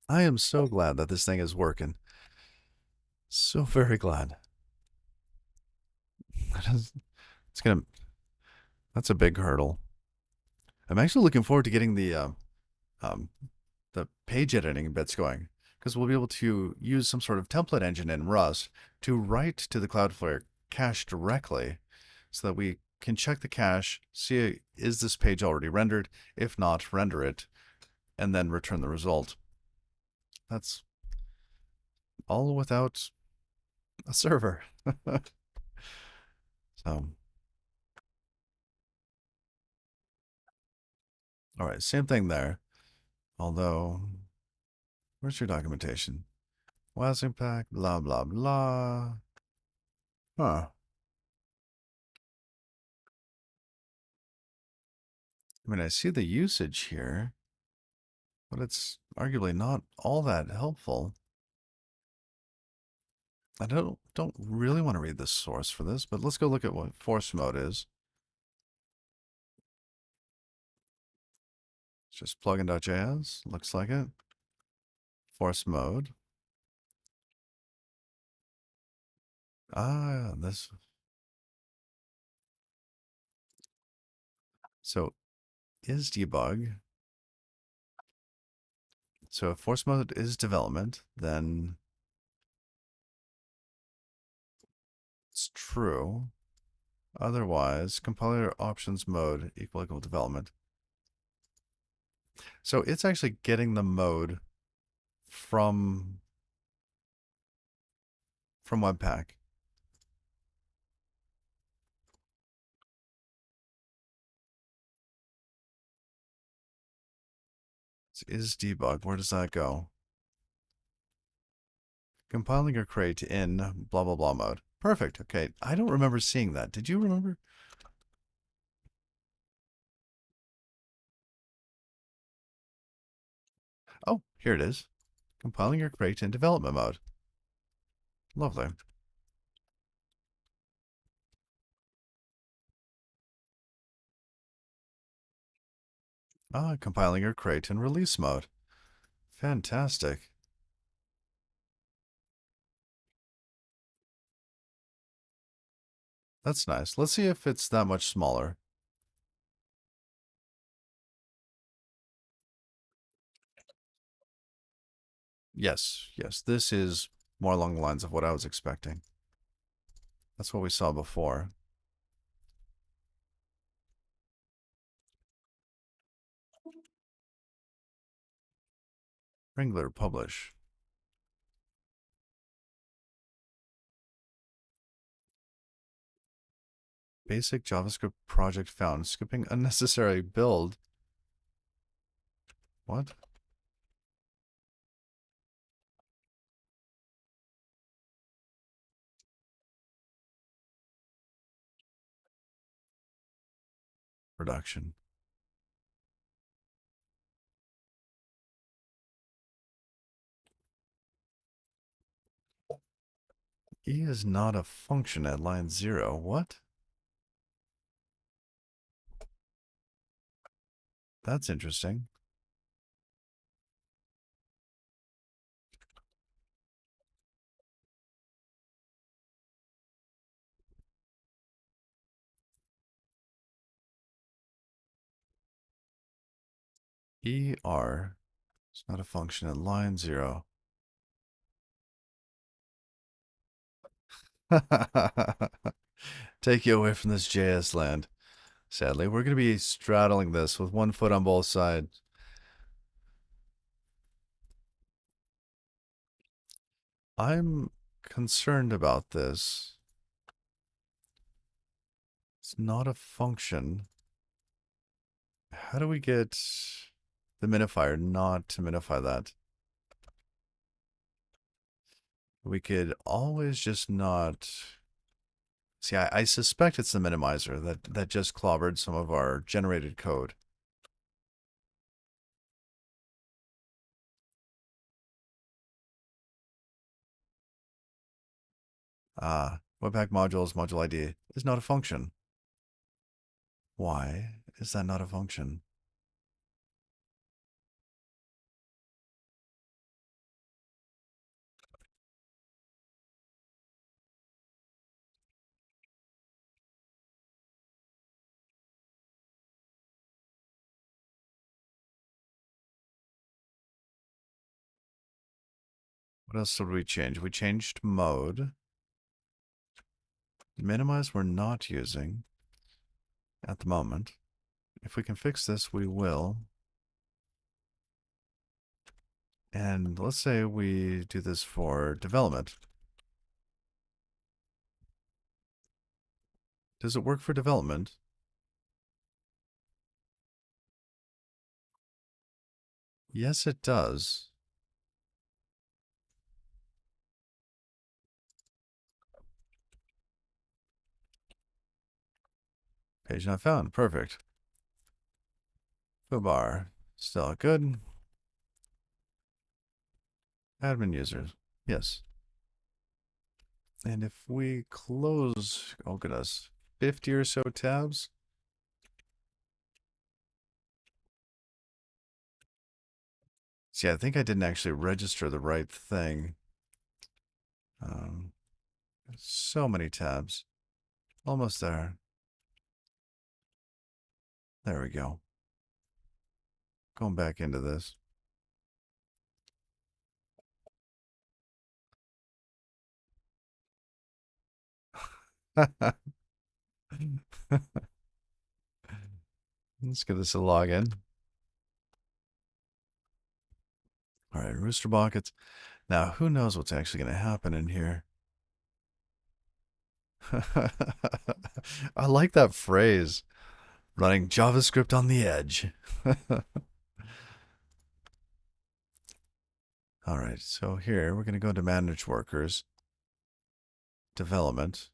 I am so glad that this thing is working. So very glad. It's gonna. That's a big hurdle. I'm actually looking forward to getting um, the page editing bits going because we'll be able to use some sort of template engine in Rust to write to the Cloudflare cache directly so that we can check the cache, see is this page already rendered? If not, render it, and then return the result. That's all without a server. So All right, same thing there. Although, where's your documentation? WAS impact, blah, blah, blah. Huh. I mean, I see the usage here, but it's arguably not all that helpful. I don't really want to read the source for this, but let's go look at what force mode is. It's just plugin.js, looks like it. Force mode. Ah, this. So is debug. So if force mode is development, then it's true. Otherwise, compiler options mode equal development. So it's actually getting the mode from Webpack. So is debug. Where does that go? Compiling or create in blah blah blah mode. Perfect. Okay. I don't remember seeing that. Did you remember? Oh, here it is. Compiling or create in development mode. Lovely. Ah, compiling or create in release mode. Fantastic. That's nice. Let's see if it's that much smaller. Yes, yes, this is more along the lines of what I was expecting. That's what we saw before. Wrangler publish. Basic JavaScript project found. Skipping unnecessary build. What? Production. E is not a function at line 0. What? That's interesting. ER is not a function at line 0. Take you away from this JS land. Sadly, we're going to be straddling this with one foot on both sides. I'm concerned about this. It's not a function. How do we get the minifier not to minify that? We could always just not... See, I suspect it's the minimizer that just clobbered some of our generated code. Webpack modules, module ID is not a function. Why is that not a function? What else did we change? We changed mode. Minimize we're not using at the moment. If we can fix this, we will. And let's say we do this for development. Does it work for development? Yes, it does. Page not found. Perfect. Foobar. Still good. Admin users. Yes. And if we close, oh goodness, 50 or so tabs. See, I think I didn't actually register the right thing. Um, so many tabs. Almost there. There we go. Going back into this. Let's give this a login. All right, Rooster Buckets. Now, who knows what's actually going to happen in here? I like that phrase. Running JavaScript on the edge. All right, so here we're going to go to Manage Workers, Development.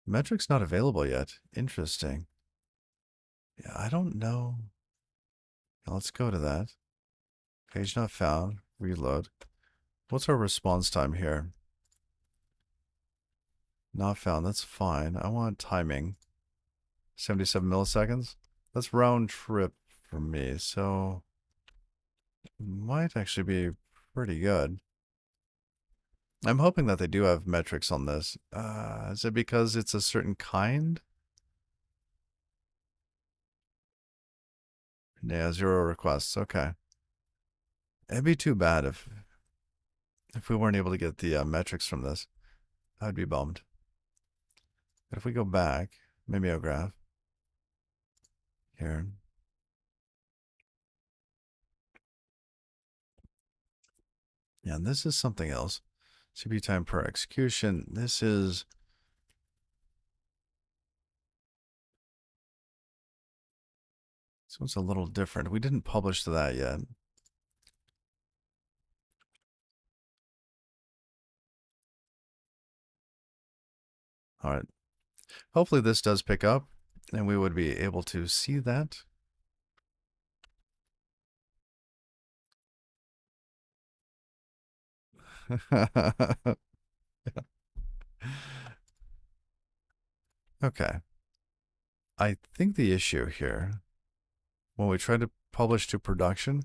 Metrics not available yet. Interesting. Yeah, I don't know. Let's go to that. Page not found. Reload. What's our response time here? Not found. That's fine. I want timing. 77 milliseconds. That's round trip for me, so might actually be pretty good. I'm hoping that they do have metrics on this. Is it because it's a certain kind? Yeah, 0 requests. Okay. It'd be too bad if we weren't able to get the metrics from this. I'd be bummed. But if we go back, mimeograph here. Yeah, and this is something else. CPU time per execution. This is this one's a little different. We didn't publish that yet. All right. Hopefully this does pick up and we would be able to see that. Okay. I think the issue here, when we try to publish to production,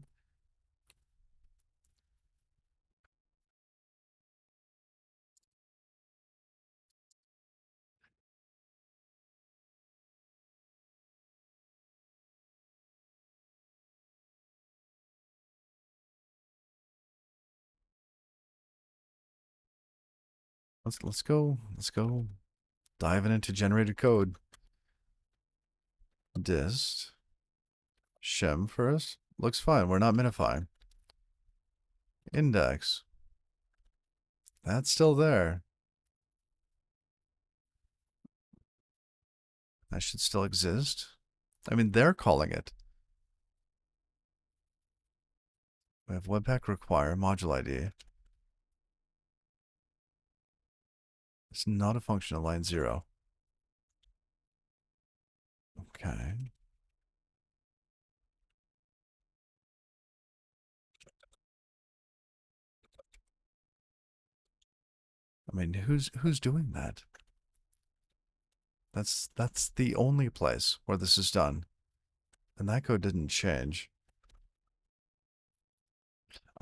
let's go diving into generated code. Dist shim first. Looks fine. We're not minifying. Index. That's still there. That should still exist. I mean, they're calling it. We have Webpack require module ID. It's not a function of line 0. Okay. I mean, who's doing that? That's the only place where this is done. And that code didn't change.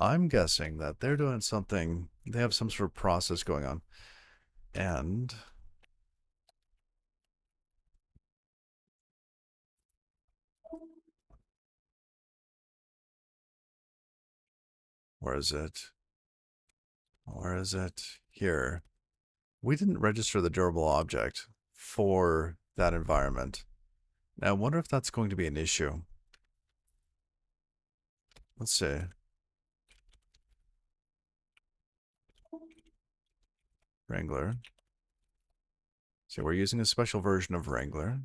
I'm guessing that they're doing something, they have some sort of process going on. And where is it? Where is it? Here. We didn't register the durable object for that environment. Now, I wonder if that's going to be an issue. Let's see. Wrangler. So we're using a special version of Wrangler.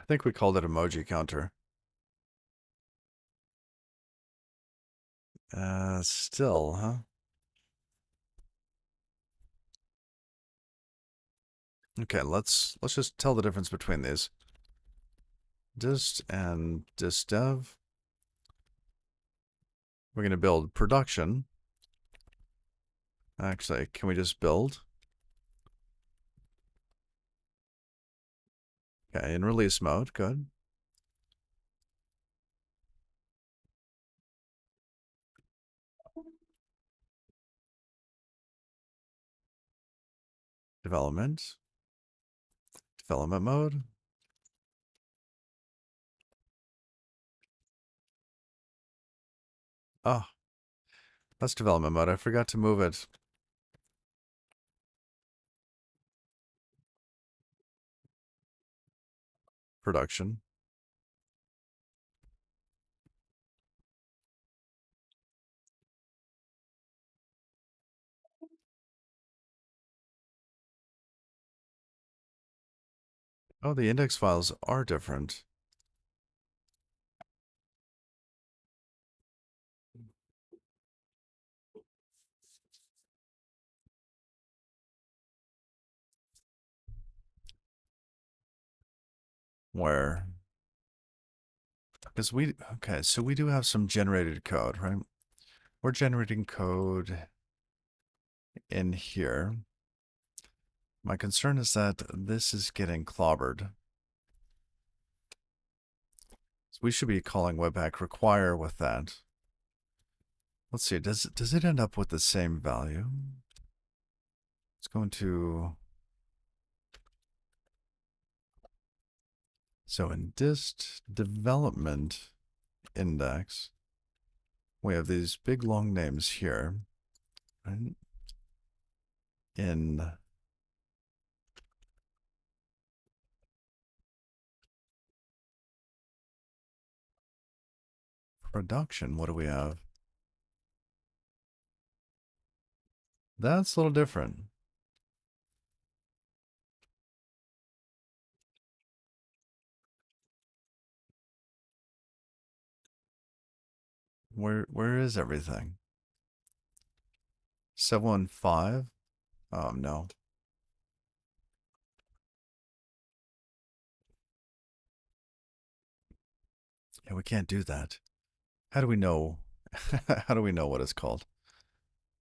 I think we called it emoji counter. Still, huh? Okay, let's just tell the difference between these. Dist and distdev. We're going to build production. Actually, can we just build? Okay, in release mode, good. Development. Development mode. Oh, that's development mode. I forgot to move it. Production. Oh, the index files are different. Where? Because okay, so we do have some generated code, right? We're generating code in here. My concern is that this is getting clobbered. So we should be calling webpack require with that. Let's see, does it end up with the same value? Let's go into, so in dist development index, we have these big long names here, right? In production, what do we have? That's a little different. Where is everything? 715? Oh no. Yeah, we can't do that. How do we know? How do we know what it's called?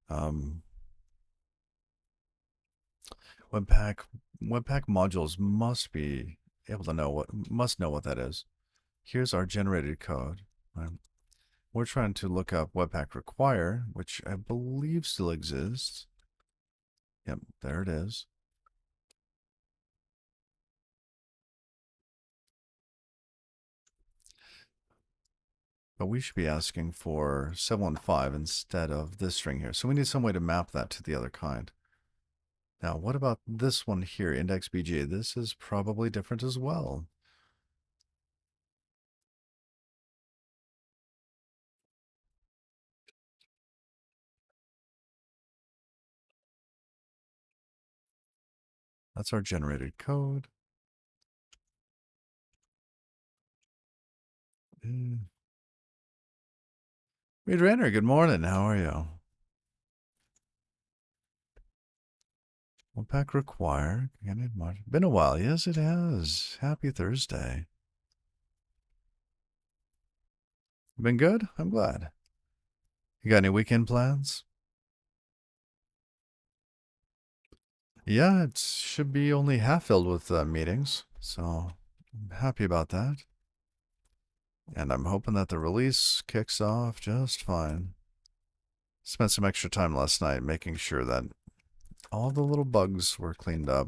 Um, Webpack Webpack modules must be able to know what that is. Here's our generated code. Right? We're trying to look up Webpack require, which I believe still exists. Yep, there it is. But we should be asking for 715 instead of this string here. So we need some way to map that to the other kind. Now, what about this one here, index BG? This is probably different as well. That's our generated code. Reed Renner, good morning. How are you? Webpack require. Been a while. Yes, it has. Happy Thursday. Been good? I'm glad. You got any weekend plans? Yeah, it should be only half filled with meetings. So I'm happy about that. And I'm hoping that the release kicks off just fine. Spent some extra time last night making sure that all the little bugs were cleaned up.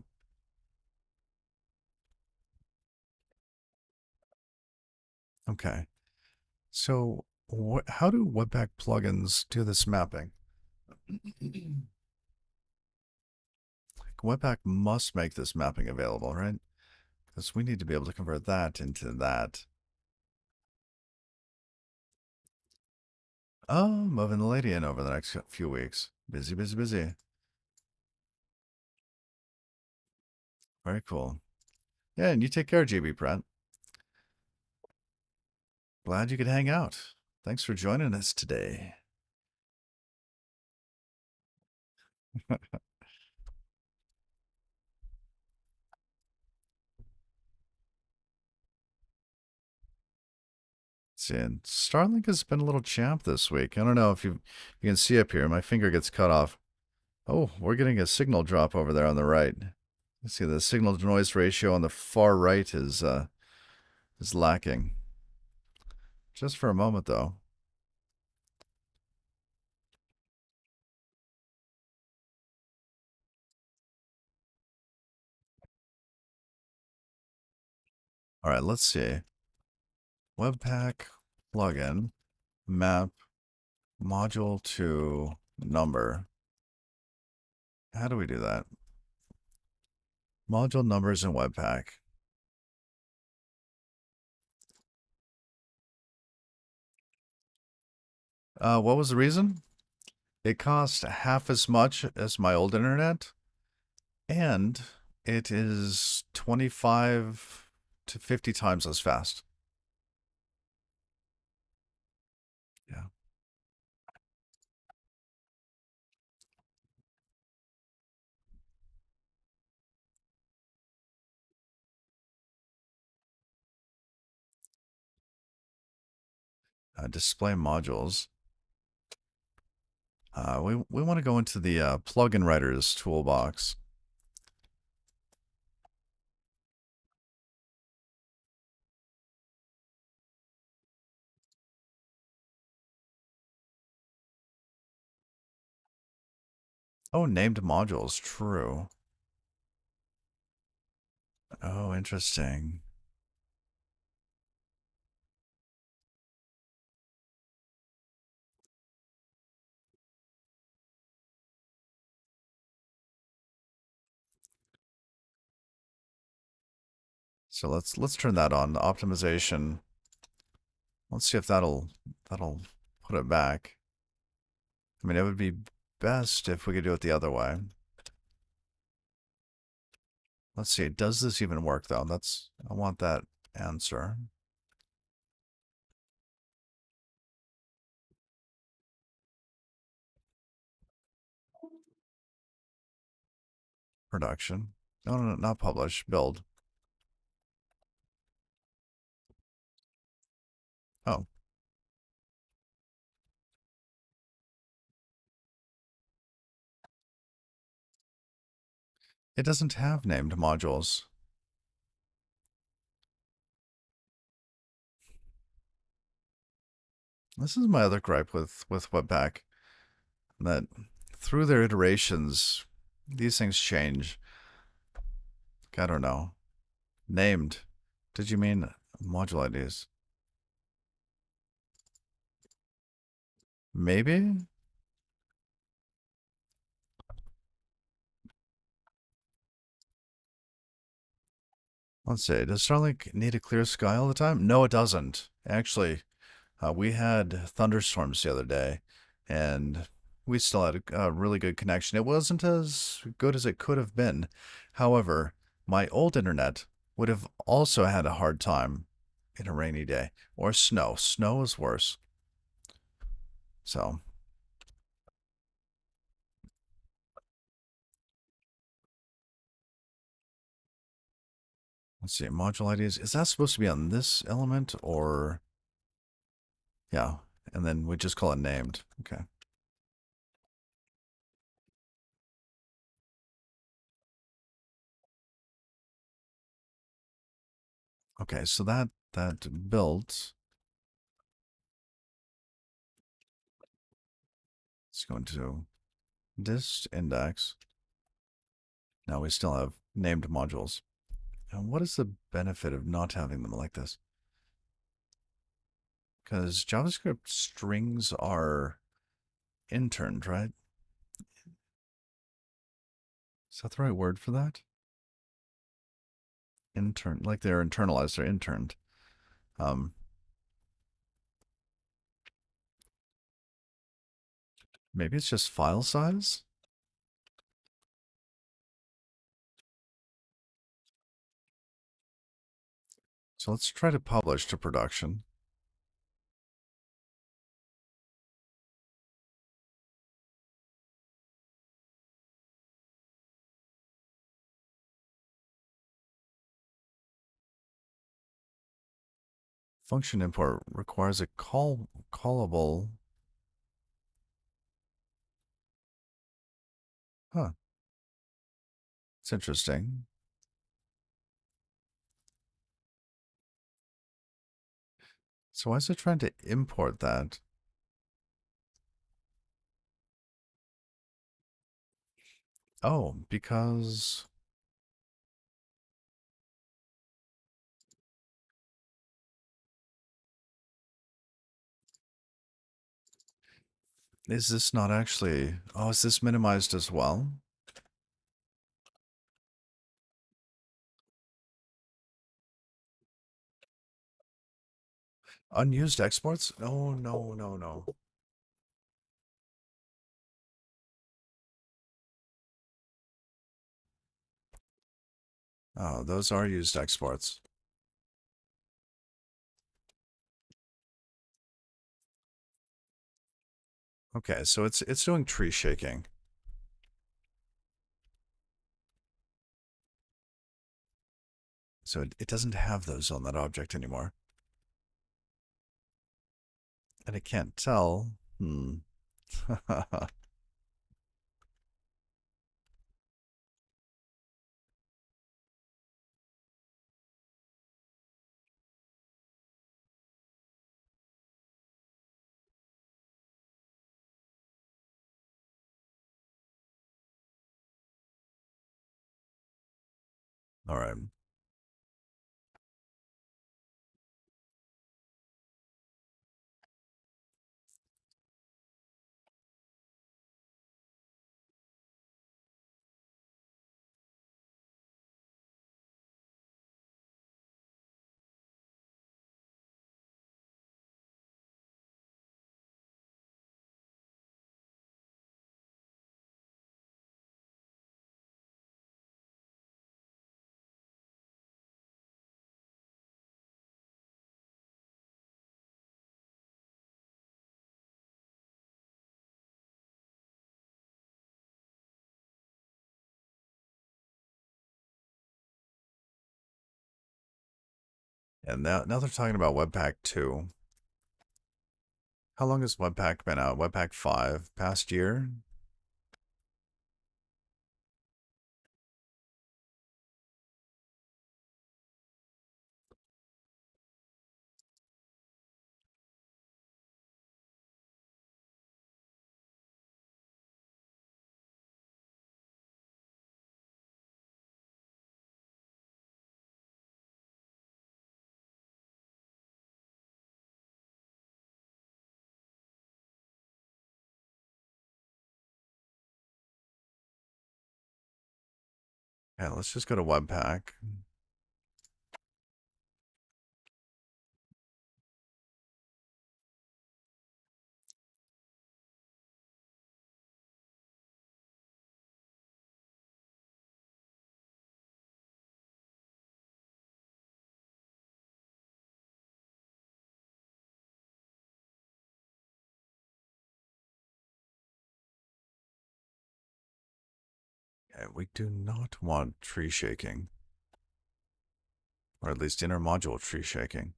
Okay. So how do Webpack plugins do this mapping? Webpack must make this mapping available, right? Because we need to be able to convert that into that. Oh, moving the lady in over the next few weeks. Busy, busy, busy. Very cool. Yeah, and you take care, GB Pratt. Glad you could hang out. Thanks for joining us today. See, and Starlink has been a little champ this week. I don't know if you can see up here. My finger gets cut off. Oh, we're getting a signal drop over there on the right. You see the signal to noise ratio on the far right is lacking. Just for a moment though. All right, let's see. Webpack plugin map module to number. How do we do that? Module numbers in Webpack. What was the reason? It cost half as much as my old internet, and it is 25 to 50 times as fast. Yeah. Display modules. We want to go into the plugin writers toolbox. Oh, named modules. True. Oh, interesting. So let's turn that on. The optimization. Let's see if that'll put it back. I mean, it would be best if we could do it the other way. Let's see. Does this even work though? I want that answer. Production. No, not publish. Build. Oh, it doesn't have named modules. This is my other gripe with Webpack, that through their iterations, these things change. I don't know. Named. Did you mean module IDs? Maybe? Let's see. Does Starlink need a clear sky all the time? No, it doesn't. Actually, we had thunderstorms the other day, and we still had a really good connection. It wasn't as good as it could have been. However, my old internet would have also had a hard time in a rainy day or snow. Snow is worse. So let's see. Module IDs. Is that supposed to be on this element or yeah? And then we just call it named. Okay. Okay. So that built. Let's go into dist index. Now we still have named modules. And what is the benefit of not having them like this? Because JavaScript strings are interned, right? Is that the right word for that? Intern, like they're internalized, they're interned. Um, Maybe it's just file size? So let's try to publish to production. Function import requires a callable. Huh. It's interesting. So why is it trying to import that? Oh, because is this not actually? Oh, is this minimized as well? Unused exports? No, no, no, no. Oh, those are used exports. Okay, so it's doing tree shaking. So it doesn't have those on that object anymore. And it can't tell. Hmm. All right. And now they're talking about Webpack 2. How long has Webpack been out? Webpack 5? Past year? Yeah, let's just go to Webpack. Okay, we do not want tree shaking. Or at least intermodule tree shaking.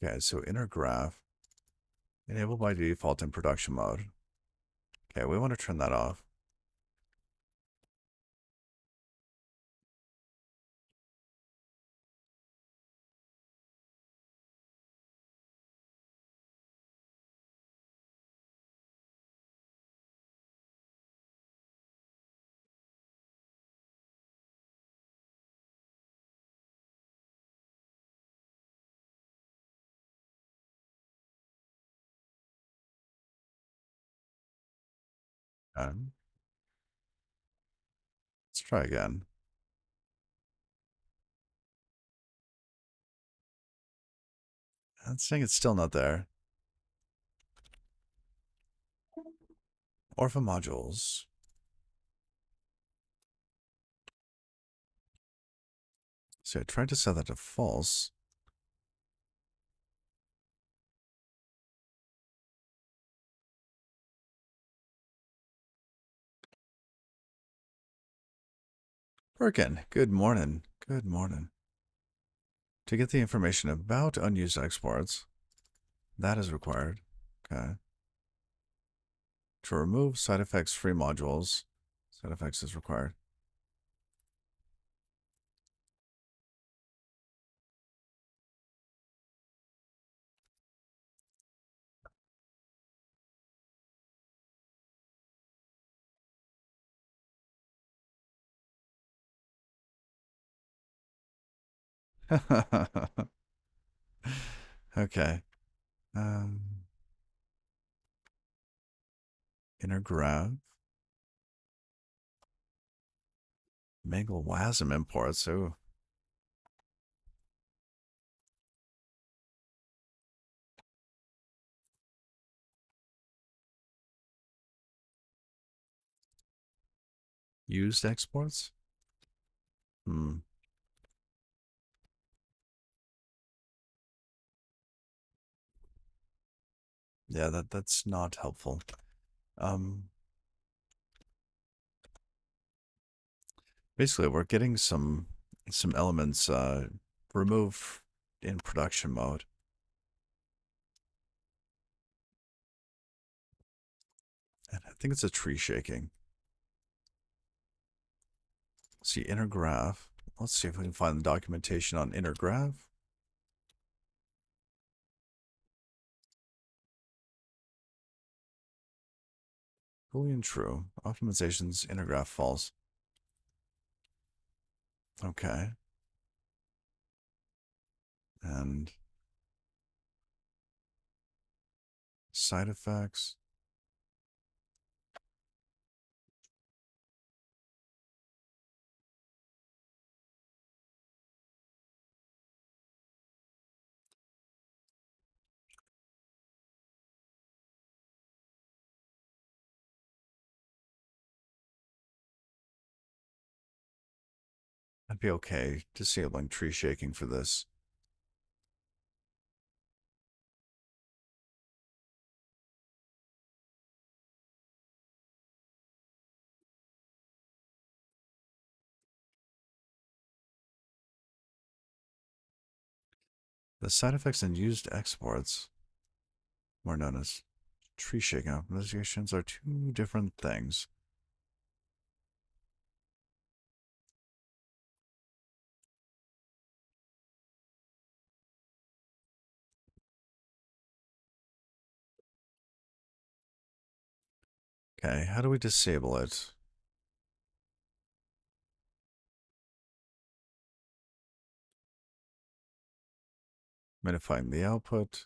Okay, so inner graph. Enable by default in production mode. Okay, we want to turn that off. Let's try again. It's saying it's still not there. Orpha modules. So I tried to set that to false. Birkin, good morning. Good morning. To get the information about unused exports, that is required. Okay. To remove side effects free modules, side effects is required. Okay. Um, inner grav. Megalwasm imports. Ooh. Used exports? Hmm. Yeah, that's not helpful. Um, Basically, we're getting some elements removed in production mode. And I think it's a tree shaking. See, inner graph. Let's see if we can find the documentation on inner graph. Boolean true. Optimizations, inner graph false. Okay. And side effects. I'd be okay disabling tree shaking for this. The side effects in used exports, more known as tree shaking optimizations, are two different things. Okay, how do we disable it? Minifying the output.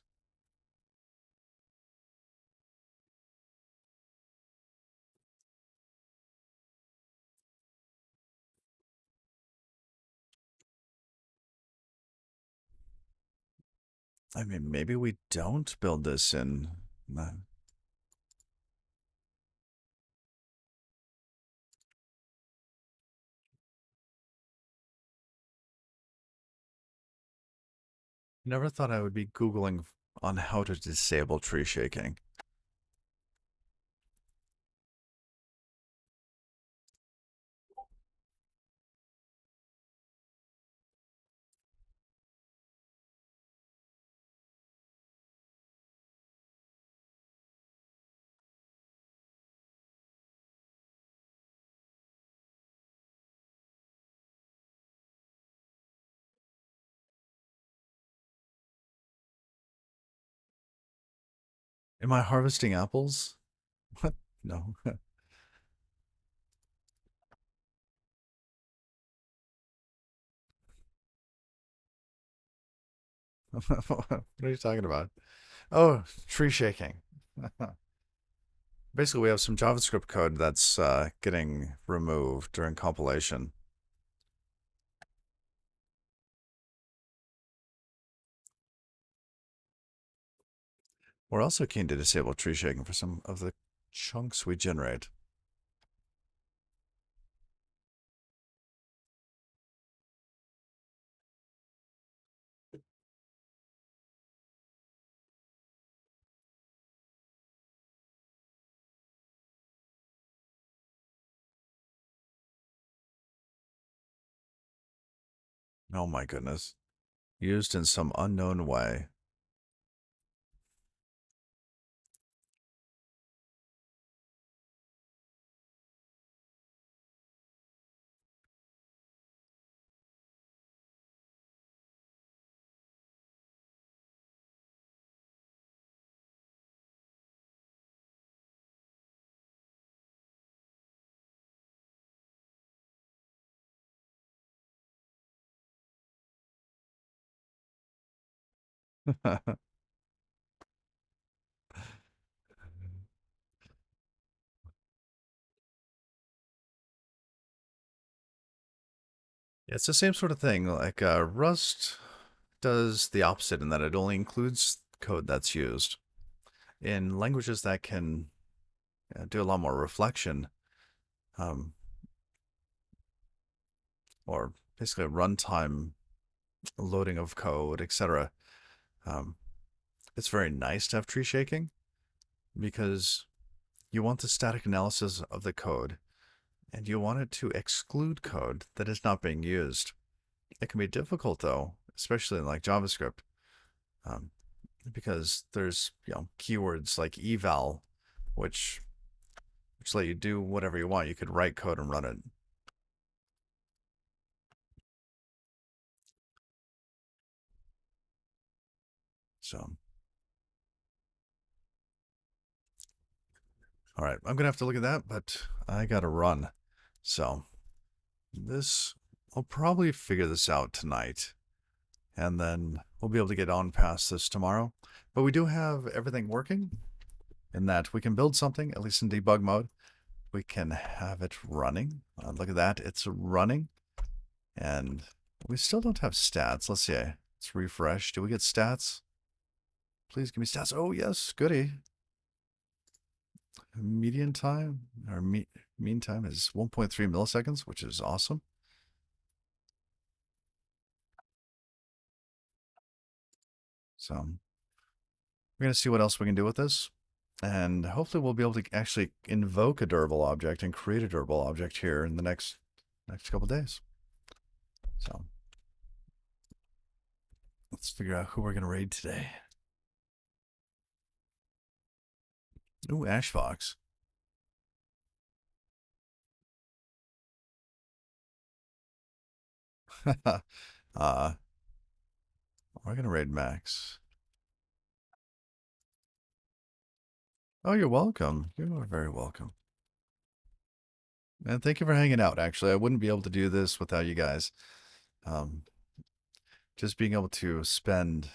I mean, maybe we don't build this in. Never thought I would be Googling on how to disable tree shaking. Am I harvesting apples? What? No. What are you talking about? Oh, tree shaking. Basically, we have some JavaScript code that's getting removed during compilation. We're also keen to disable tree shaking for some of the chunks we generate. Oh my goodness. Used in some unknown way. It's the same sort of thing. Like Rust does the opposite in that it only includes code that's used. In languages that can do a lot more reflection, um, or basically a runtime loading of code, etc., um, it's very nice to have tree shaking because you want the static analysis of the code and you want it to exclude code that is not being used. It can be difficult though, especially in like JavaScript, um, because there's keywords like eval, which let you do whatever you want. You could write code and run it. So, all right, I'm gonna have to look at that, but I gotta run. So this, I'll probably figure this out tonight, and then we'll be able to get on past this tomorrow. But we do have everything working in that we can build something, at least in debug mode. We can have it running. Look at that, it's running. And we still don't have stats. Let's see. Let's refresh. Do we get stats? Please give me stats. Oh, yes. Goody. Median time or mean time is 1.3 milliseconds, which is awesome. So we're going to see what else we can do with this. And hopefully we'll be able to actually invoke a durable object and create a durable object here in the next couple days. So let's figure out who we're going to raid today. Ooh, Ash Fox. uh, we're going to raid Max. Oh, you're welcome. You're very welcome. And thank you for hanging out, actually. I wouldn't be able to do this without you guys. Um, just being able to spend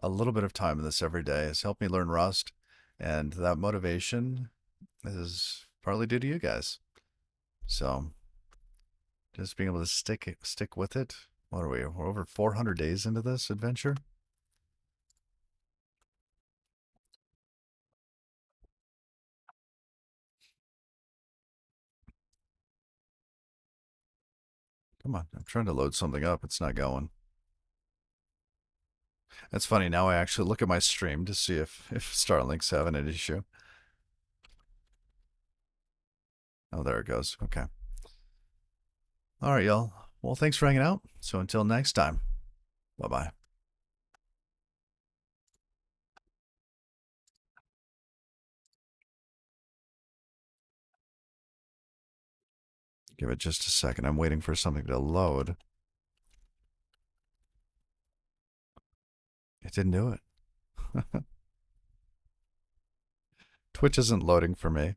a little bit of time in this every day has helped me learn Rust. And that motivation is partly due to you guys. So just being able to stick with it. What are we? We're over 400 days into this adventure. Come on, I'm trying to load something up. It's not going. That's funny. Now I actually look at my stream to see if Starlink's having an issue. Oh, there it goes. Okay. All right, y'all. Well, thanks for hanging out. So until next time, bye bye. Give it just a second. I'm waiting for something to load. It didn't do it. Twitch isn't loading for me.